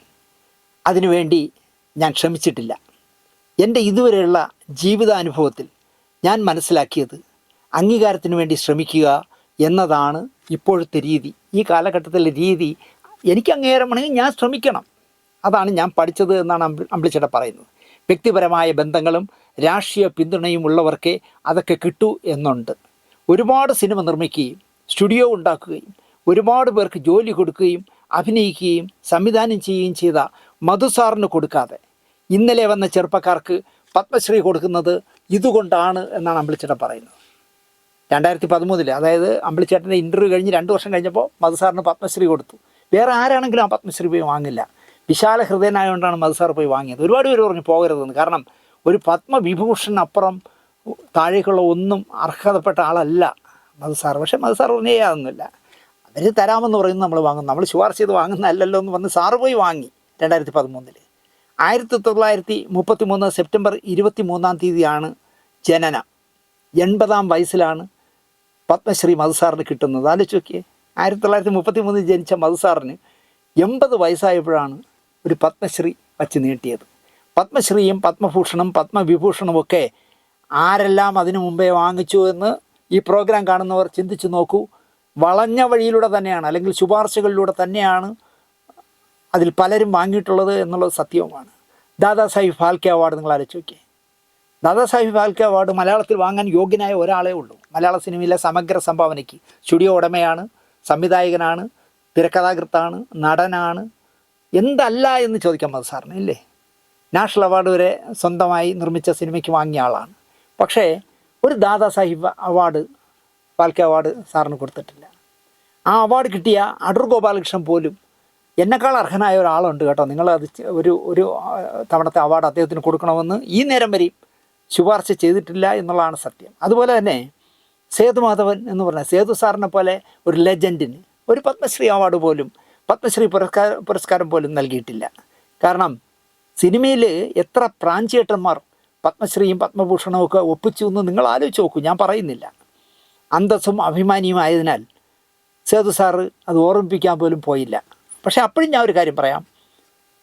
അതിനുവേണ്ടി ഞാൻ ശ്രമിച്ചിട്ടില്ല. എൻ്റെ ഇതുവരെയുള്ള ജീവിതാനുഭവത്തിൽ ഞാൻ മനസ്സിലാക്കിയത് അംഗീകാരത്തിന് വേണ്ടി ശ്രമിക്കുക എന്നതാണ് ഇപ്പോഴത്തെ രീതി. ഈ കാലഘട്ടത്തിലെ രീതി എനിക്ക് അംഗീകാരം വേണമെങ്കിൽ ഞാൻ ശ്രമിക്കണം. അതാണ് ഞാൻ പഠിച്ചത് എന്നാണ് അമ്പിളിച്ചേട്ടൻ പറയുന്നത്. വ്യക്തിപരമായ ബന്ധങ്ങളും രാഷ്ട്രീയ പിന്തുണയും ഉള്ളവർക്കേ അതൊക്കെ കിട്ടൂ എന്നുണ്ട്. ഒരുപാട് സിനിമ നിർമ്മിക്കുകയും സ്റ്റുഡിയോ ഉണ്ടാക്കുകയും ഒരുപാട് പേർക്ക് ജോലി കൊടുക്കുകയും അഭിനയിക്കുകയും സംവിധാനം ചെയ്യുകയും ചെയ്ത മധുസാറിന് കൊടുക്കാതെ ഇന്നലെ വന്ന ചെറുപ്പക്കാർക്ക് പത്മശ്രീ കൊടുക്കുന്നത് ഇതുകൊണ്ടാണ് എന്നാണ് അമ്പിളിച്ചേട്ടൻ പറയുന്നത്. 2013 അതായത് അമ്പിളിച്ചേട്ടൻ്റെ ഇൻ്റർവ്യൂ കഴിഞ്ഞ് 2 വർഷം കഴിഞ്ഞപ്പോൾ മധുസാറിന് പത്മശ്രീ കൊടുത്തു. വേറെ ആരാണെങ്കിലും ആ പത്മശ്രീ പോയി വാങ്ങില്ല. വിശാല ഹൃദയനായതുകൊണ്ടാണ് മധുസാർ പോയി വാങ്ങിയത്. ഒരുപാട് പേര് പറഞ്ഞു പോകരുതെന്ന്. കാരണം ഒരു പത്മവിഭൂഷണപ്പുറം താഴേക്കുള്ള ഒന്നും അർഹതപ്പെട്ട ആളല്ല മധുസാർ. പക്ഷേ മധുസാർ പറഞ്ഞേ അതൊന്നുമില്ല, അവർ തരാമെന്ന് പറയുന്നത് നമ്മൾ വാങ്ങും, നമ്മൾ ശുപാർശ ചെയ്ത് വാങ്ങുന്നതല്ലല്ലോ എന്ന് പറഞ്ഞ് സാറ് പോയി വാങ്ങി. 2013 1933 സെപ്റ്റംബർ 23-ാം തീയതിയാണ് ജനനം. 80-ാം വയസ്സിലാണ് പത്മശ്രീ മധുസാറിന് കിട്ടുന്നത്. ആലോചിച്ച് നോക്കിയേ, 1933 ജനിച്ച മധുസാറിന് 80 വയസ്സായപ്പോഴാണ് ഒരു പത്മശ്രീ വച്ച് നീട്ടിയത്. പത്മശ്രീയും പത്മഭൂഷണും പത്മവിഭൂഷണും ഒക്കെ ആരെല്ലാം അതിനു മുമ്പേ വാങ്ങിച്ചു എന്ന് ഈ പ്രോഗ്രാം കാണുന്നവർ ചിന്തിച്ചു നോക്കൂ. വളഞ്ഞ വഴിയിലൂടെ തന്നെയാണ്, അല്ലെങ്കിൽ ശുപാർശകളിലൂടെ തന്നെയാണ് അതിൽ പലരും വാങ്ങിയിട്ടുള്ളത് എന്നുള്ളത് സത്യവുമാണ്. ദാദാസാഹിബ് ഫാൽക്കെ അവാർഡ് നിങ്ങൾ ആലോചിച്ച് നോക്കിയേ. ദാദാസാഹിബ് ഫാൽക്കെ അവാർഡ് മലയാളത്തിൽ വാങ്ങാൻ യോഗ്യനായ ഒരാളേ ഉള്ളൂ. മലയാള സിനിമയിലെ സമഗ്ര സംഭാവനയ്ക്ക്. സ്റ്റുഡിയോ ഉടമയാണ്, സംവിധായകനാണ്, തിരക്കഥാകൃത്താണ്, നടനാണ്, എന്തല്ല എന്ന് ചോദിക്കാം മധുസാറിന്, ഇല്ലേ? നാഷണൽ അവാർഡ് വരെ സ്വന്തമായി നിർമ്മിച്ച സിനിമയ്ക്ക് വാങ്ങിയ ആളാണ്. പക്ഷേ ഒരു ദാദാസാഹിബ് അവാർഡ്, ഫാൽക്കെ അവാർഡ് സാറിന് കൊടുത്തിട്ടില്ല. ആ അവാർഡ് കിട്ടിയ അടൂർ ഗോപാലകൃഷ്ണൻ പോലും എന്നെക്കാൾ അർഹനായ ഒരാളുണ്ട് കേട്ടോ, നിങ്ങളത് ഒരു തവണത്തെ അവാർഡ് അദ്ദേഹത്തിന് കൊടുക്കണമെന്ന് ഈ നേരം വരെയും ശുപാർശ ചെയ്തിട്ടില്ല എന്നുള്ളതാണ് സത്യം. അതുപോലെ തന്നെ സേതുമാധവൻ എന്ന് പറഞ്ഞാൽ സേതു സാറിനെ പോലെ ഒരു ലെജൻഡിന് ഒരു പത്മശ്രീ അവാർഡ് പോലും, പത്മശ്രീ പുരസ്കാരം പോലും നൽകിയിട്ടില്ല. കാരണം സിനിമയിൽ എത്ര പ്രാഞ്ചിയേട്ടന്മാർ പത്മശ്രീയും പത്മഭൂഷണവും ഒക്കെ ഒപ്പിച്ചു എന്ന് നിങ്ങൾ ആലോചിച്ച് നോക്കൂ. ഞാൻ പറയുന്നില്ല. അന്തസ്സും അഭിമാനിയുമായതിനാൽ സേതു സാറ് അത് ഓർമ്മിപ്പിക്കാൻ പോലും പോയില്ല. പക്ഷേ അപ്പോഴും ഞാൻ ഒരു കാര്യം പറയാം,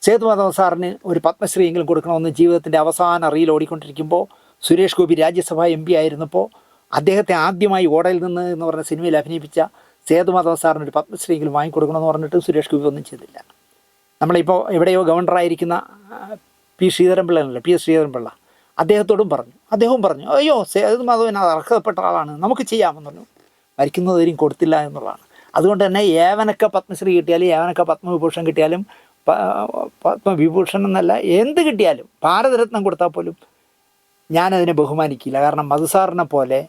സേതുമാധവൻ സാറിന് ഒരു പത്മശ്രീയെങ്കിലും കൊടുക്കണമെന്ന് ജീവിതത്തിൻ്റെ അവസാന റീൽ ഓടിക്കൊണ്ടിരിക്കുമ്പോൾ സുരേഷ് ഗോപി രാജ്യസഭാ MP ആയിരുന്നപ്പോൾ അദ്ദേഹത്തെ ആദ്യമായി ഓടയിൽ നിന്ന് എന്ന് പറഞ്ഞ സിനിമയിൽ അഭിനയിപ്പിച്ച സേതുമാധവൻ സാറിന് ഒരു പത്മശ്രീയെങ്കിലും വാങ്ങിക്കൊടുക്കണമെന്ന് പറഞ്ഞിട്ട് സുരേഷ് ഗോപി ഒന്നും ചെയ്തില്ല. നമ്മളിപ്പോൾ എവിടെയോ ഗവർണറായിരിക്കുന്ന PS ശ്രീധരൻപിള്ള അദ്ദേഹത്തോടും പറഞ്ഞു, അദ്ദേഹവും പറഞ്ഞു അയ്യോ സേതുമാധവൻ അത് അർഹതപ്പെട്ട ആളാണ്, നമുക്ക് ചെയ്യാമെന്ന് പറഞ്ഞു. മരിക്കുന്നതുവരെയും കൊടുത്തില്ല എന്നുള്ളതാണ്. അതുകൊണ്ട് തന്നെ ഏവനൊക്കെ പത്മശ്രീ കിട്ടിയാലും ഏവനൊക്കെ പത്മവിഭൂഷൺ കിട്ടിയാലും പത്മവിഭൂഷൺ എന്നല്ല എന്ത് കിട്ടിയാലും ഭാരതരത്നം കൊടുത്താൽ പോലും ഞാനതിനെ ബഹുമാനിക്കില്ല. കാരണം മധുസാറിനെ പോലെ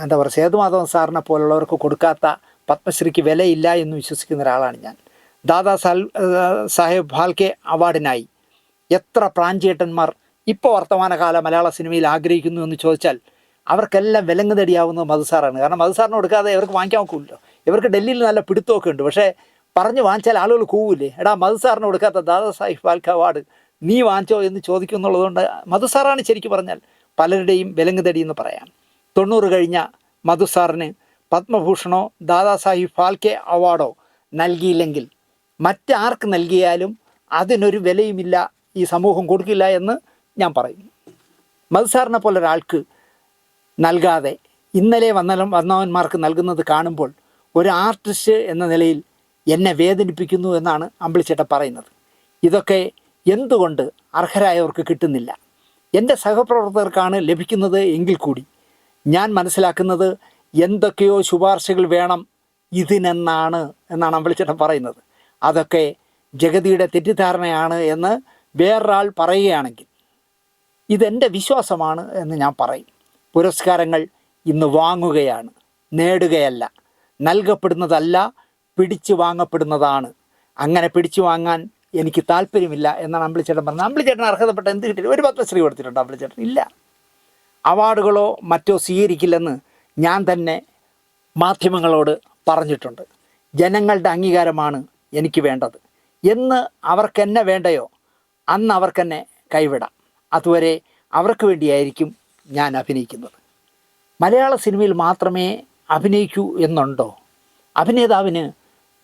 എന്താ പറയുക, സേതുമാധവൻ സാറിനെ പോലുള്ളവർക്ക് കൊടുക്കാത്ത പത്മശ്രീക്ക് വിലയില്ല എന്ന് വിശ്വസിക്കുന്ന ഒരാളാണ് ഞാൻ. സാഹേബ് ഫാൽക്കെ അവാർഡിനായി എത്ര പ്രാഞ്ചിയേട്ടന്മാർ ഇപ്പോൾ വർത്തമാനകാല മലയാള സിനിമയിൽ ആഗ്രഹിക്കുന്നു എന്ന് ചോദിച്ചാൽ അവർക്കെല്ലാം വിലങ്ങ് തടിയാവുന്നത് മധുസാറാണ്. കാരണം മധുസാറിന് കൊടുക്കാതെ ഇവർക്ക് വാങ്ങിക്കാൻ നോക്കില്ലല്ലോ. ഇവർക്ക് ഡൽഹിയിൽ നല്ല പിടുത്തമൊക്കെ ഉണ്ട്, പക്ഷേ പറഞ്ഞ് വാങ്ങിച്ചാൽ ആളുകൾ കൂവില്ലേ, എടാ മധുസാറിന് കൊടുക്കാത്ത ദാദാസാഹിബ് ഫാൽക്കെ അവാർഡ് നീ വാങ്ങിച്ചോ എന്ന് ചോദിക്കുന്നുള്ളതുകൊണ്ട് മധുസാറാണ് ശരിക്കും പറഞ്ഞാൽ പലരുടെയും വിലങ്ങ് തടി എന്ന് പറയാം. 90 കഴിഞ്ഞ മധുസാറിന് പത്മഭൂഷണോ ദാദാസാഹിബ് ഫാൽക്കെ അവാർഡോ നൽകിയില്ലെങ്കിൽ മറ്റാർക്ക് നൽകിയാലും അതിനൊരു വിലയുമില്ല, ഈ സമൂഹം കൊടുക്കില്ല എന്ന് ഞാൻ പറയും. മധുസാറിനെ പോലെ ഒരാൾക്ക് നൽകാതെ ഇന്നലെ വന്നവന്മാർക്ക് നൽകുന്നത് കാണുമ്പോൾ ഒരു ആർട്ടിസ്റ്റ് എന്ന നിലയിൽ എന്നെ വേദനിപ്പിക്കുന്നു എന്നാണ് അമ്പിളിച്ചേട്ടൻ പറയുന്നത്. ഇതൊക്കെ എന്തുകൊണ്ട് അർഹരായവർക്ക് കിട്ടുന്നില്ല? എൻ്റെ സഹപ്രവർത്തകർക്കാണ് ലഭിക്കുന്നത് എങ്കിൽ കൂടി ഞാൻ മനസ്സിലാക്കുന്നത് എന്തൊക്കെയോ ശുപാർശകൾ വേണം ഇതിനെന്നാണ് അമ്പിളിച്ചേട്ടൻ പറയുന്നത്. അതൊക്കെ ജഗതിയുടെ തെറ്റിദ്ധാരണയാണ് എന്ന് വേറൊരാൾ പറയുകയാണെങ്കിൽ ഇതെൻ്റെ വിശ്വാസമാണ് എന്ന് ഞാൻ പറയും. പുരസ്കാരങ്ങൾ ഇന്ന് വാങ്ങുകയാണ്, നേടുകയല്ല. നൽകപ്പെടുന്നതല്ല, പിടിച്ചു വാങ്ങപ്പെടുന്നതാണ്. അങ്ങനെ പിടിച്ചു വാങ്ങാൻ എനിക്ക് താല്പര്യമില്ല എന്നാണ് അമ്പിളിച്ചേട്ടൻ പറഞ്ഞത്. അമ്പിളിച്ചേട്ടൻ അർഹതപ്പെട്ട എന്ത് കിട്ടിയില്ല? ഒരു പത്മശ്രീ കൊടുത്തിട്ടുണ്ടോ അമ്പിളിച്ചേട്ടൻ? ഇല്ല. അവാർഡുകളോ മറ്റോ സ്വീകരിക്കില്ലെന്ന് ഞാൻ തന്നെ മാധ്യമങ്ങളോട് പറഞ്ഞിട്ടുണ്ട്. ജനങ്ങളുടെ അംഗീകാരമാണ് എനിക്ക് വേണ്ടത്. എന്ന് അവർക്കെന്നെ വേണ്ടയോ അന്ന് അവർക്കെന്നെ കൈവിടാം. അതുവരെ അവർക്ക് വേണ്ടിയായിരിക്കും ഞാൻ അഭിനയിക്കുന്നത്. മലയാള സിനിമയിൽ മാത്രമേ അഭിനയിക്കൂ എന്നുണ്ടോ? അഭിനേതാവിന്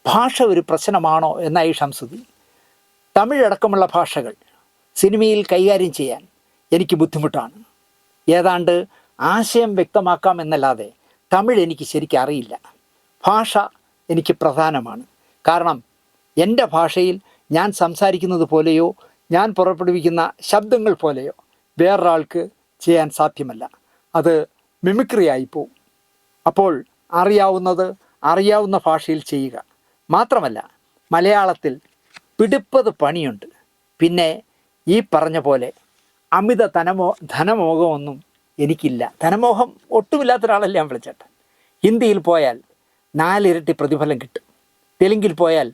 ഭാഷ ഒരു പ്രശ്നമാണോ എന്നായി ഷംസുദ്ദീൻ. തമിഴടക്കമുള്ള ഭാഷകൾ സിനിമയിൽ കൈകാര്യം ചെയ്യാൻ എനിക്ക് ബുദ്ധിമുട്ടാണ്. ഏതാണ്ട് ആശയം വ്യക്തമാക്കാം എന്നല്ലാതെ തമിഴ് എനിക്ക് ശരിക്കും അറിയില്ല. ഭാഷ എനിക്ക് പ്രധാനമാണ്. കാരണം എൻ്റെ ഭാഷയിൽ ഞാൻ സംസാരിക്കുന്നത് പോലെയോ ഞാൻ പുറപ്പെടുവിക്കുന്ന ശബ്ദങ്ങൾ പോലെയോ വേറൊരാൾക്ക് ചെയ്യാൻ സാധ്യമല്ല. അത് മിമിക്രി ആയിപ്പോവും. അപ്പോൾ അറിയാവുന്ന ഭാഷയിൽ ചെയ്യുക. മാത്രമല്ല മലയാളത്തിൽ പിടിപ്പത് പണിയുണ്ട്. പിന്നെ ഈ പറഞ്ഞ പോലെ അമിത ധനമോഹമൊന്നും എനിക്കില്ല. ധനമോഹം ഒട്ടുമില്ലാത്ത ഒരാളല്ല ഞാൻ വിളിച്ചേട്ടൻ. ഹിന്ദിയിൽ പോയാൽ 4 ഇരട്ടി പ്രതിഫലം കിട്ടും, തെലുങ്കിൽ പോയാൽ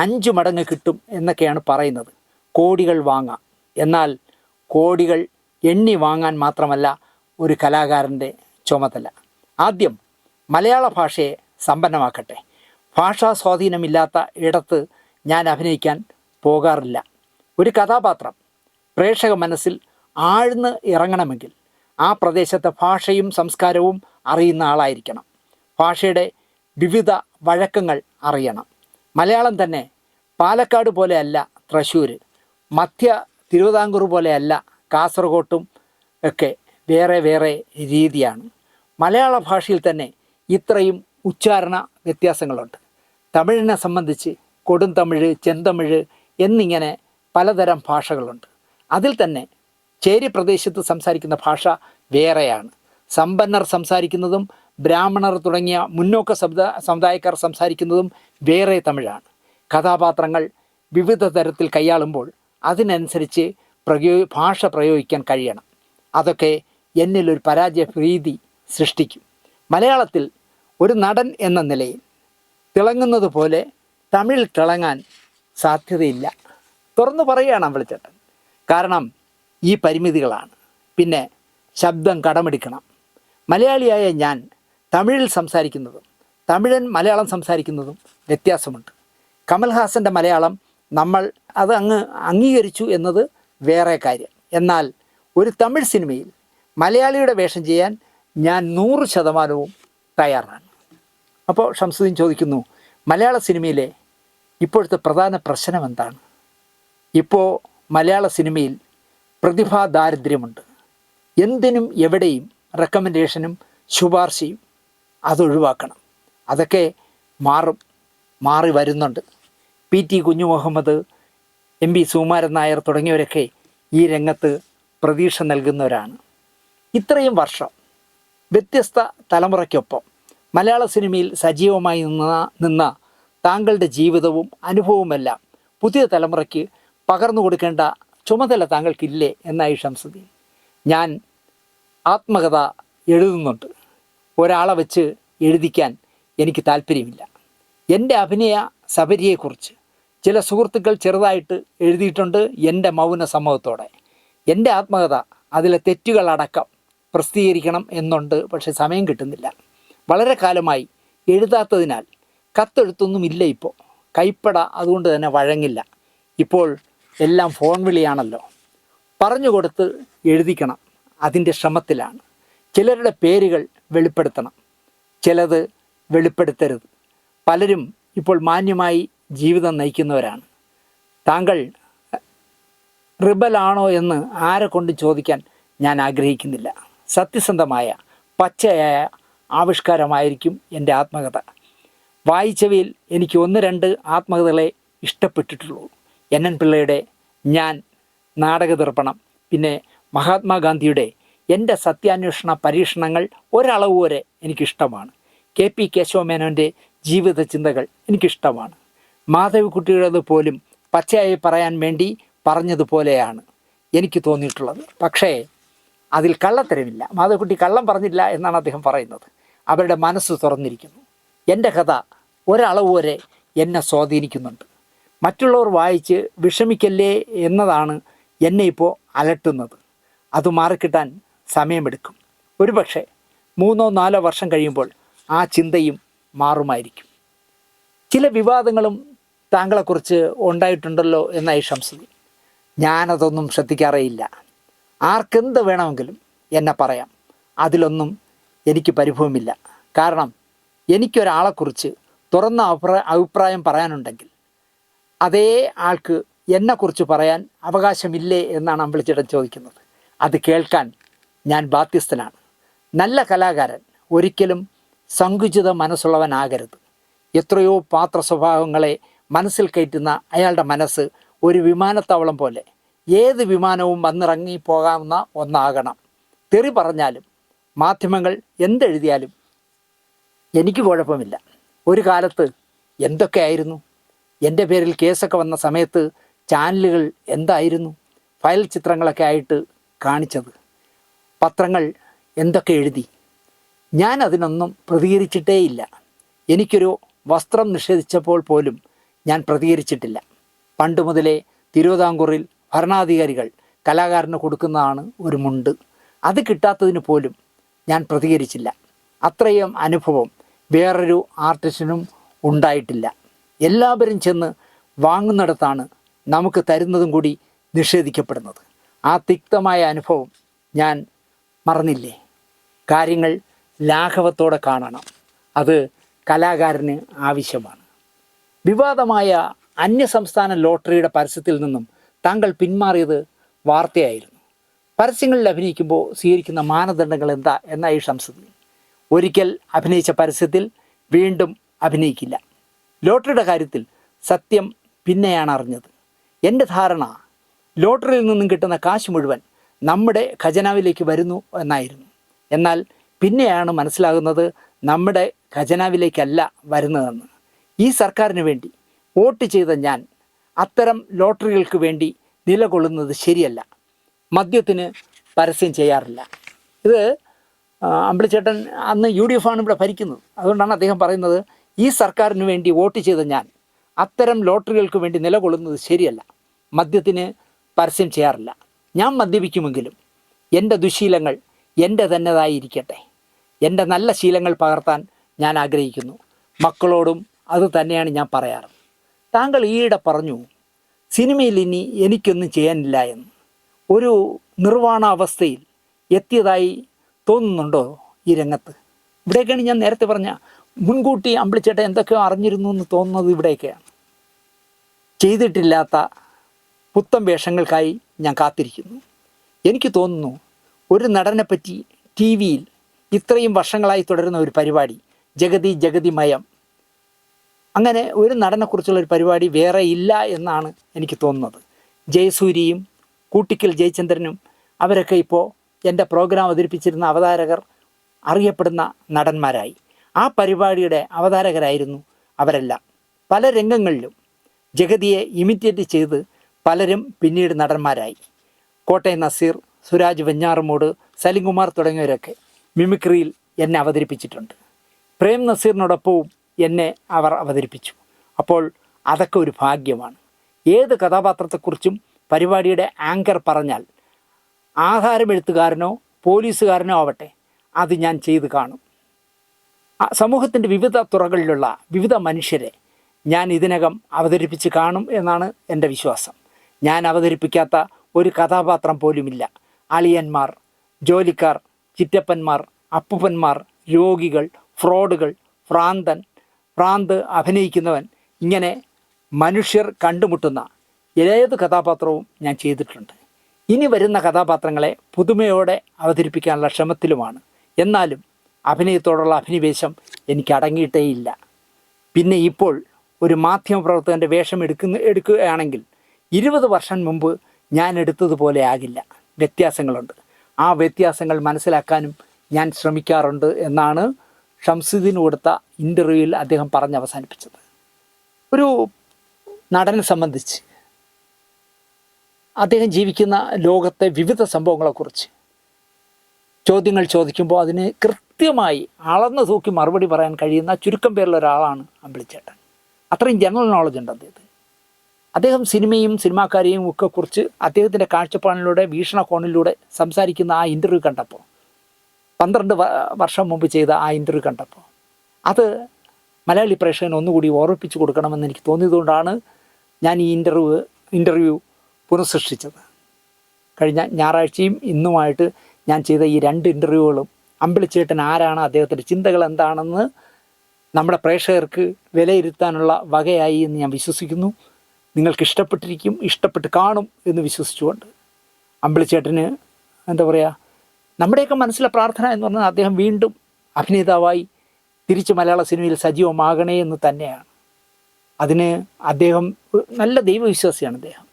5 മടങ്ങ് കിട്ടും എന്നൊക്കെയാണ് പറയുന്നത്. കോടികൾ വാങ്ങാം. എന്നാൽ കോടികൾ എണ്ണി വാങ്ങാൻ മാത്രമല്ല ഒരു കലാകാരൻ്റെ ചുമതല. ആദ്യം മലയാള ഭാഷയെ സമ്പന്നമാക്കട്ടെ. ഭാഷാ സ്വാധീനമില്ലാത്ത ഇടത്ത് ഞാൻ അഭിനയിക്കാൻ പോകാറില്ല. ഒരു കഥാപാത്രം പ്രേക്ഷക മനസ്സിൽ ആഴ്ന്ന് ഇറങ്ങണമെങ്കിൽ ആ പ്രദേശത്തെ ഭാഷയും സംസ്കാരവും അറിയുന്ന ആളായിരിക്കണം. ഭാഷയുടെ വിവിധ വഴക്കങ്ങൾ അറിയണം. മലയാളം തന്നെ പാലക്കാട് പോലെയല്ല തൃശ്ശൂർ, മധ്യ തിരുവിതാംകൂർ പോലെയല്ല കാസർഗോട്ടും ഒക്കെ വേറെ വേറെ രീതിയാണ്. മലയാള ഭാഷയിൽ തന്നെ ഇത്രയും ഉച്ചാരണ വ്യത്യാസങ്ങളുണ്ട്. തമിഴിനെ സംബന്ധിച്ച് കൊടുംതമിഴ്, ചെന്തമിഴ് എന്നിങ്ങനെ പലതരം ഭാഷകളുണ്ട്. അതിൽ തന്നെ ചേരി പ്രദേശത്ത് സംസാരിക്കുന്ന ഭാഷ വേറെയാണ്. സമ്പന്നർ സംസാരിക്കുന്നതും ബ്രാഹ്മണർ തുടങ്ങിയ മുന്നോക്ക സമുദായക്കാർ സംസാരിക്കുന്നതും വേറെ തമിഴാണ്. കഥാപാത്രങ്ങൾ വിവിധ തരത്തിൽ കൈയാളുമ്പോൾ അതിനനുസരിച്ച് ഭാഷ പ്രയോഗിക്കാൻ കഴിയണം. അതൊക്കെ എന്നിലൊരു പരാജയ ഭീതി സൃഷ്ടിക്കും. മലയാളത്തിൽ ഒരു നടൻ എന്ന നിലയിൽ തിളങ്ങുന്നത് പോലെ തമിഴിൽ തിളങ്ങാൻ സാധ്യതയില്ല. തുറന്നു പറയുകയാണ് അമ്പലച്ചേട്ടൻ. കാരണം ഈ പരിമിതികളാണ്. പിന്നെ ശബ്ദം കടമെടുക്കണം. മലയാളിയായ ഞാൻ തമിഴിൽ സംസാരിക്കുന്നതും തമിഴൻ മലയാളം സംസാരിക്കുന്നതും വ്യത്യാസമുണ്ട്. കമൽഹാസൻ്റെ മലയാളം നമ്മൾ അത് അംഗീകരിച്ചു എന്നത് വേറെ കാര്യം. എന്നാൽ ഒരു തമിഴ് സിനിമയിൽ മലയാളിയുടെ വേഷം ചെയ്യാൻ ഞാൻ 100% തയ്യാറാണ്. അപ്പോൾ ഷംസുദ്ദീൻ ചോദിക്കുന്നു, മലയാള സിനിമയിലെ ഇപ്പോഴത്തെ പ്രധാന പ്രശ്നം എന്താണ്? ഇപ്പോൾ മലയാള സിനിമയിൽ പ്രതിഭാ ദാരിദ്ര്യമുണ്ട്. എന്തിനും എവിടെയും റെക്കമെൻഡേഷനും ശുപാർശയും. അതൊഴിവാക്കണം. അതൊക്കെ മാറി വരുന്നുണ്ട്. PT കുഞ്ഞുമുഹമ്മദ്, MP സുകുമാരൻ നായർ തുടങ്ങിയവരൊക്കെ ഈ രംഗത്ത് പ്രതീക്ഷ നൽകുന്നവരാണ്. ഇത്രയും വർഷം വ്യത്യസ്ത തലമുറയ്ക്കൊപ്പം മലയാള സിനിമയിൽ സജീവമായി നിന്ന താങ്കളുടെ ജീവിതവും അനുഭവവുമെല്ലാം പുതിയ തലമുറയ്ക്ക് പകർന്നു കൊടുക്കേണ്ട ചുമതല താങ്കൾക്കില്ലേ എന്നായി ഷംസുദ്ദീൻ. ഞാൻ ആത്മകഥ എഴുതുന്നുണ്ട്. ഒരാളെ വെച്ച് എഴുതിക്കാൻ എനിക്ക് താല്പര്യമില്ല. എൻ്റെ അഭിനയ സബരിയെക്കുറിച്ച് ചില സുഹൃത്തുക്കൾ ചെറുതായിട്ട് എഴുതിയിട്ടുണ്ട് എൻ്റെ മൗന സമ്മതത്തോടെ. എൻ്റെ ആത്മകഥ അതിലെ തെറ്റുകളടക്കം പ്രസിദ്ധീകരിക്കണം എന്നുണ്ട്. പക്ഷേ സമയം കിട്ടുന്നില്ല. വളരെ കാലമായി എഴുതാത്തതിനാൽ കത്തെഴുത്തൊന്നുമില്ല. ഇപ്പോൾ കൈപ്പട അതുകൊണ്ട് തന്നെ വഴങ്ങില്ല. ഇപ്പോൾ എല്ലാം ഫോൺ വിളിയാണല്ലോ. പറഞ്ഞു കൊടുത്ത് എഴുതിക്കണം. അതിൻ്റെ ശ്രമത്തിലാണ്. ചിലരുടെ പേരുകൾ വെളിപ്പെടുത്തണം, ചിലത് വെളിപ്പെടുത്തരുത്. പലരും ഇപ്പോൾ മാന്യമായി ജീവിതം നയിക്കുന്നവരാണ്. താങ്കൾ റിബലാണോ എന്ന് ആരെ കൊണ്ട് ചോദിക്കാൻ ഞാൻ ആഗ്രഹിക്കുന്നില്ല. സത്യസന്ധമായ പച്ചയായ ആവിഷ്കാരമായിരിക്കും എൻ്റെ ആത്മകഥ. വായിച്ചവയിൽ എനിക്ക് 1-2 ആത്മകഥകളെ ഇഷ്ടപ്പെട്ടിട്ടുള്ളൂ. NN പിള്ളയുടെ ഞാൻ, നാടകദർപ്പണം, പിന്നെ മഹാത്മാഗാന്ധിയുടെ എൻ്റെ സത്യാന്വേഷണ പരീക്ഷണങ്ങൾ ഒരളവ് വരെ എനിക്കിഷ്ടമാണ്. KP കേശവമേനോൻ്റെ ജീവിത ചിന്തകൾ എനിക്കിഷ്ടമാണ്. മാധവിക്കുട്ടിയുടേത് പോലും പച്ചയായി പറയാൻ വേണ്ടി പറഞ്ഞതുപോലെയാണ് എനിക്ക് തോന്നിയിട്ടുള്ളത്. പക്ഷേ അതിൽ കള്ളത്തരമില്ല. മാധവിക്കുട്ടി കള്ളം പറഞ്ഞില്ല എന്നാണ് അദ്ദേഹം പറയുന്നത്. അവരുടെ മനസ്സ് തുറന്നിരിക്കുന്നു. എൻ്റെ കഥ ഒരളവ് വരെ എന്നെ സ്വാധീനിക്കുന്നുണ്ട്. മറ്റുള്ളവർ വായിച്ച് വിഷമിക്കല്ലേ എന്നതാണ് എന്നെ ഇപ്പോൾ അലട്ടുന്നത്. അത് മാറിക്കിട്ടാൻ സമയമെടുക്കും. ഒരുപക്ഷെ 3-4 വർഷം കഴിയുമ്പോൾ ആ ചിന്തയും മാറുമായിരിക്കും. ചില വിവാദങ്ങളും താങ്കളെക്കുറിച്ച് ഉണ്ടായിട്ടുണ്ടല്ലോ എന്നായി ഷംസുദ്ദീൻ. ഞാനതൊന്നും ശ്രദ്ധിക്കാറേയില്ല. ആർക്കെന്ത് വേണമെങ്കിലും എന്നെ പറയാം. അതിലൊന്നും എനിക്ക് പരിഭവമില്ല. കാരണം എനിക്കൊരാളെക്കുറിച്ച് തുറന്ന അഭിപ്രായം പറയാനുണ്ടെങ്കിൽ അതേ ആൾക്ക് എന്നെക്കുറിച്ച് പറയാൻ അവകാശമില്ലേ എന്നാണ് അമ്പലച്ചേട്ടൻ ചോദിക്കുന്നത്. അത് കേൾക്കാൻ ഞാൻ ബാധ്യസ്ഥനാണ്. നല്ല കലാകാരൻ ഒരിക്കലും സങ്കുചിത മനസ്സുള്ളവനാകരുത്. എത്രയോ പാത്ര സ്വഭാവങ്ങളെ മനസ്സിൽ കയറ്റുന്ന അയാളുടെ മനസ്സ് ഒരു വിമാനത്താവളം പോലെ ഏത് വിമാനവും വന്നിറങ്ങി പോകാവുന്ന ഒന്നാകണം. തെറി പറഞ്ഞാലും മാധ്യമങ്ങൾ എന്തെഴുതിയാലും എനിക്ക് കുഴപ്പമില്ല. ഒരു കാലത്ത് എന്തൊക്കെയായിരുന്നു എൻ്റെ പേരിൽ കേസൊക്കെ വന്ന സമയത്ത് ചാനലുകൾ എന്തായിരുന്നു ഫയൽ ചിത്രങ്ങളൊക്കെ ആയിട്ട് കാണിച്ചത്, പത്രങ്ങൾ എന്തൊക്കെ എഴുതി. ഞാൻ അതിനൊന്നും പ്രതികരിച്ചിട്ടേയില്ല. എനിക്കൊരു വസ്ത്രം നിഷേധിച്ചപ്പോൾ പോലും ഞാൻ പ്രതികരിച്ചിട്ടില്ല. പണ്ട് മുതലേ തിരുവിതാംകൂറിൽ ഭരണാധികാരികൾ കലാകാരന് കൊടുക്കുന്നതാണ് ഒരു മുണ്ട്. അത് കിട്ടാത്തതിന് പോലും ഞാൻ പ്രതികരിച്ചില്ല. അത്രയും അനുഭവം വേറൊരു ആർട്ടിസ്റ്റിനും ഉണ്ടായിട്ടില്ല. എല്ലാവരും ചെന്ന് വാങ്ങുന്നിടത്താണ് നമുക്ക് തരുന്നതും കൂടി നിഷേധിക്കപ്പെടുന്നത്. ആ തിക്തമായ അനുഭവം ഞാൻ മറന്നില്ലേ. കാര്യങ്ങൾ ലാഘവത്തോടെ കാണണം. അത് കലാകാരന് ആവശ്യമാണ്. വിവാദമായ അന്യസംസ്ഥാന ലോട്ടറിയുടെ പരസ്യത്തിൽ നിന്നും താങ്കൾ പിന്മാറിയത് വാർത്തയായിരുന്നു. പരസ്യങ്ങളിൽ അഭിനയിക്കുമ്പോൾ സ്വീകരിക്കുന്ന മാനദണ്ഡങ്ങൾ എന്താ എന്നായി ഷംസുദ്ദീൻ. ഒരിക്കൽ അഭിനയിച്ച പരസ്യത്തിൽ വീണ്ടും അഭിനയിക്കില്ല. ലോട്ടറിയുടെ കാര്യത്തിൽ സത്യം പിന്നെയാണ് അറിഞ്ഞത്. എൻ്റെ ധാരണ ലോട്ടറിയിൽ നിന്നും കിട്ടുന്ന കാശ് മുഴുവൻ നമ്മുടെ ഖജനാവിലേക്ക് വരുന്നു എന്നായിരുന്നു. എന്നാൽ പിന്നെയാണ് മനസ്സിലാകുന്നത് നമ്മുടെ ഖജനാവിലേക്കല്ല വരുന്നതെന്ന്. ഈ സർക്കാരിന് വേണ്ടി വോട്ട് ചെയ്ത ഞാൻ അത്തരം ലോട്ടറികൾക്ക് വേണ്ടി നിലകൊള്ളുന്നത് ശരിയല്ല. മദ്യത്തിന് പരസ്യം ചെയ്യാറില്ല. ഇത് അമ്പിളിച്ചേട്ടൻ അന്ന് UDF ആണ് ഇവിടെ ഭരിക്കുന്നത്. അതുകൊണ്ടാണ് അദ്ദേഹം പറയുന്നത്, ഈ സർക്കാരിന് വേണ്ടി വോട്ട് ചെയ്ത ഞാൻ അത്തരം ലോട്ടറികൾക്ക് വേണ്ടി നിലകൊള്ളുന്നത് ശരിയല്ല. മദ്യത്തിന് പരസ്യം ചെയ്യാറില്ല. ഞാൻ മദ്യപിക്കുമെങ്കിലും എൻ്റെ ദുശീലങ്ങൾ എൻ്റെ തന്നെതായിരിക്കട്ടെ. എൻ്റെ നല്ല ശീലങ്ങൾ പകർത്താൻ ഞാൻ ആഗ്രഹിക്കുന്നു. മക്കളോടും അത് തന്നെയാണ് ഞാൻ പറയാറ്. താങ്കൾ ഈയിടെ പറഞ്ഞു സിനിമയിൽ ഇനി എനിക്കൊന്നും ചെയ്യാനില്ല എന്ന്. ഒരു നിർവ്വാണ അവസ്ഥയിൽ എത്തിയതായി തോന്നുന്നുണ്ടോ ഈ രംഗത്ത്? ഇവിടെയൊക്കെയാണ് ഞാൻ നേരത്തെ പറഞ്ഞ മുൻകൂട്ടി അമ്പിളിച്ചേട്ടൻ എന്തൊക്കെയോ അറിഞ്ഞിരുന്നു എന്ന് തോന്നുന്നത് ഇവിടെയൊക്കെയാണ്. ചെയ്തിട്ടില്ലാത്ത പുത്തൻ വേഷങ്ങൾക്കായി ഞാൻ കാത്തിരിക്കുന്നു. എനിക്ക് തോന്നുന്നു ഒരു നടനെപ്പറ്റി TV-യിൽ ഇത്രയും വർഷങ്ങളായി തുടരുന്ന ഒരു പരിപാടി ജഗതിമയം, അങ്ങനെ ഒരു നടനെക്കുറിച്ചുള്ളൊരു പരിപാടി വേറെ ഇല്ല എന്നാണ് എനിക്ക് തോന്നുന്നത്. ജയസൂര്യയും കൂട്ടിക്കൽ ജയചന്ദ്രനും അവരൊക്കെ ഇപ്പോൾ എൻ്റെ പ്രോഗ്രാം അവതരിപ്പിച്ചിരുന്ന അവതാരകർ അറിയപ്പെടുന്ന നടന്മാരായി. ആ പരിപാടിയുടെ അവതാരകരായിരുന്നു അവരെല്ലാം. പല രംഗങ്ങളിലും ജഗതിയെ ഇമിറ്റേറ്റ് ചെയ്ത് പലരും പിന്നീട് നടന്മാരായി. കോട്ടയം നസീർ, സുരാജ് വെഞ്ഞാറുമൂട്, സലിംകുമാർ തുടങ്ങിയവരൊക്കെ മിമിക്രിയിൽ എന്നെ അവതരിപ്പിച്ചിട്ടുണ്ട്. പ്രേം നസീറിനോടൊപ്പവും എന്നെ അവർ അവതരിപ്പിച്ചു. അപ്പോൾ അതൊക്കെ ഒരു ഭാഗ്യമാണ്. ഏത് കഥാപാത്രത്തെക്കുറിച്ചും പരിപാടിയുടെ ആങ്കർ പറഞ്ഞാൽ ആധാരമെഴുത്തുകാരനോ പോലീസുകാരനോ ആവട്ടെ, അത് ഞാൻ ചെയ്ത് കാണും. സമൂഹത്തിൻ്റെ വിവിധ തുറകളിലുള്ള വിവിധ മനുഷ്യരെ ഞാൻ ഇതിനകം അവതരിപ്പിച്ച് കാണും എന്നാണ് എൻ്റെ വിശ്വാസം. ഞാൻ അവതരിപ്പിക്കാത്ത ഒരു കഥാപാത്രം പോലുമില്ല. അളിയന്മാർ, ജോലിക്കാർ, ചിറ്റപ്പന്മാർ, അപ്പൂപ്പന്മാർ, രോഗികൾ, ഫ്രോഡുകൾ, ഭ്രാന്ത് അഭിനയിക്കുന്നവൻ, ഇങ്ങനെ മനുഷ്യർ കണ്ടുമുട്ടുന്ന ഏത് കഥാപാത്രവും ഞാൻ ചെയ്തിട്ടുണ്ട്. ഇനി വരുന്ന കഥാപാത്രങ്ങളെ പുതുമയോടെ അവതരിപ്പിക്കാനുള്ള ശ്രമത്തിലുമാണ്. എന്നാലും അഭിനയത്തോടുള്ള അഭിനിവേശം എനിക്ക് അടങ്ങിയിട്ടേയില്ല. പിന്നെ ഇപ്പോൾ ഒരു മാധ്യമപ്രവർത്തകൻ്റെ വേഷം എടുക്കുകയാണെങ്കിൽ 20 വർഷം മുമ്പ് ഞാൻ എടുത്തതുപോലെ ആകില്ല. വ്യത്യാസങ്ങളുണ്ട്. ആ വ്യത്യാസങ്ങൾ മനസ്സിലാക്കാനും ഞാൻ ശ്രമിക്കാറുണ്ട് എന്നാണ് ഷംസുദ്ദീന് കൊടുത്ത ഇൻ്റർവ്യൂവിൽ അദ്ദേഹം പറഞ്ഞ് അവസാനിപ്പിച്ചത്. ഒരു നടനെ സംബന്ധിച്ച് അദ്ദേഹം ജീവിക്കുന്ന ലോകത്തെ വിവിധ സംഭവങ്ങളെക്കുറിച്ച് ചോദ്യങ്ങൾ ചോദിക്കുമ്പോൾ അതിന് കൃത്യമായി അളന്നു തൂക്കി മറുപടി പറയാൻ കഴിയുന്ന ചുരുക്കം പേരിലുള്ള ഒരാളാണ് അമ്പിളിച്ചേട്ടൻ. അത്രയും ജനറൽ നോളജ് ഉണ്ട് അദ്ദേഹത്തിന്. അദ്ദേഹം സിനിമയും സിനിമാക്കാരെയും ഒക്കെ കുറിച്ച് അദ്ദേഹത്തിൻ്റെ കാഴ്ചപ്പാടിലൂടെ വീക്ഷണകോണിലൂടെ സംസാരിക്കുന്ന ആ ഇൻ്റർവ്യൂ കണ്ടപ്പോൾ, 12 വർഷം മുമ്പ് ചെയ്ത ആ ഇൻ്റർവ്യൂ കണ്ടപ്പോൾ, അത് മലയാളി പ്രേക്ഷകൻ ഒന്നുകൂടി ഓർമ്മിപ്പിച്ചു കൊടുക്കണമെന്ന് എനിക്ക് തോന്നിയതുകൊണ്ടാണ് ഞാൻ ഈ ഇൻ്റർവ്യൂ പുനഃസൃഷ്ടിച്ചത്. കഴിഞ്ഞ ഞായറാഴ്ചയും ഇന്നുമായിട്ട് ഞാൻ ചെയ്ത ഈ 2 ഇൻ്റർവ്യൂകളും അമ്പിളിച്ചേട്ടൻ ആരാണ്, അദ്ദേഹത്തിൻ്റെ ചിന്തകൾ എന്താണെന്ന് നമ്മുടെ പ്രേക്ഷകർക്ക് വിലയിരുത്താനുള്ള വകയായി എന്ന് ഞാൻ വിശ്വസിക്കുന്നു. നിങ്ങൾക്ക് ഇഷ്ടപ്പെട്ടിരിക്കും, ഇഷ്ടപ്പെട്ട് കാണും എന്ന് വിശ്വസിച്ചുകൊണ്ട്, അമ്പിളിച്ചേട്ടന് എന്താ പറയുക, നമ്മുടെയൊക്കെ മനസ്സിലെ പ്രാർത്ഥന എന്ന് പറഞ്ഞാൽ അദ്ദേഹം വീണ്ടും അഭിനേതാവായി തിരിച്ച് മലയാള സിനിമയിൽ സജീവമാകണേ എന്ന് തന്നെയാണ്. അതിന് അദ്ദേഹം നല്ല ദൈവവിശ്വാസിയാണ്. അദ്ദേഹം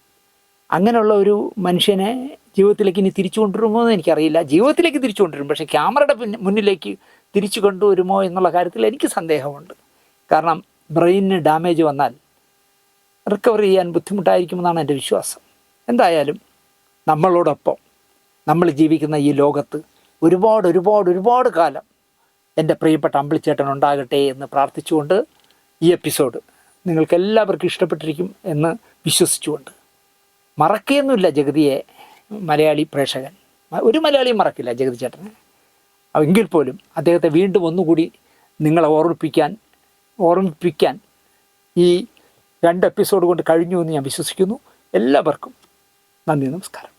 അങ്ങനെയുള്ള ഒരു മനുഷ്യനെ ജീവിതത്തിലേക്ക് ഇനി തിരിച്ചു കൊണ്ടുവരുമോ എന്ന് എനിക്കറിയില്ല. ജീവിതത്തിലേക്ക് തിരിച്ചു കൊണ്ടുവരും, പക്ഷേ ക്യാമറയുടെ മുന്നിലേക്ക് തിരിച്ചു കൊണ്ടുവരുമോ എന്നുള്ള കാര്യത്തിൽ എനിക്ക് സന്ദേഹമുണ്ട്. കാരണം ബ്രെയിനിന് ഡാമേജ് വന്നാൽ റിക്കവർ ചെയ്യാൻ ബുദ്ധിമുട്ടായിരിക്കുമെന്നാണ് എൻ്റെ വിശ്വാസം. എന്തായാലും നമ്മളോടൊപ്പം നമ്മൾ ജീവിക്കുന്ന ഈ ലോകത്ത് ഒരുപാട് കാലം എൻ്റെ പ്രിയപ്പെട്ട അമ്പിളിച്ചേട്ടൻ ഉണ്ടാകട്ടെ എന്ന് പ്രാർത്ഥിച്ചുകൊണ്ട് ഈ എപ്പിസോഡ് നിങ്ങൾക്കെല്ലാവർക്കും ഇഷ്ടപ്പെട്ടിരിക്കും എന്ന് വിശ്വസിച്ചുകൊണ്ട്, മറക്കുകയൊന്നുമില്ല ജഗതിയെ മലയാളി പ്രേക്ഷകൻ, ഒരു മലയാളിയും മറക്കില്ല ജഗതി ചേട്ടനെ. എങ്കിൽ പോലും അദ്ദേഹത്തെ വീണ്ടും ഒന്നുകൂടി നിങ്ങളെ ഓർമ്മിപ്പിക്കാൻ ഈ 2 എപ്പിസോഡ് കൊണ്ട് കഴിഞ്ഞു എന്ന് ഞാൻ വിശ്വസിക്കുന്നു. എല്ലാവർക്കും നന്ദി, നമസ്കാരം.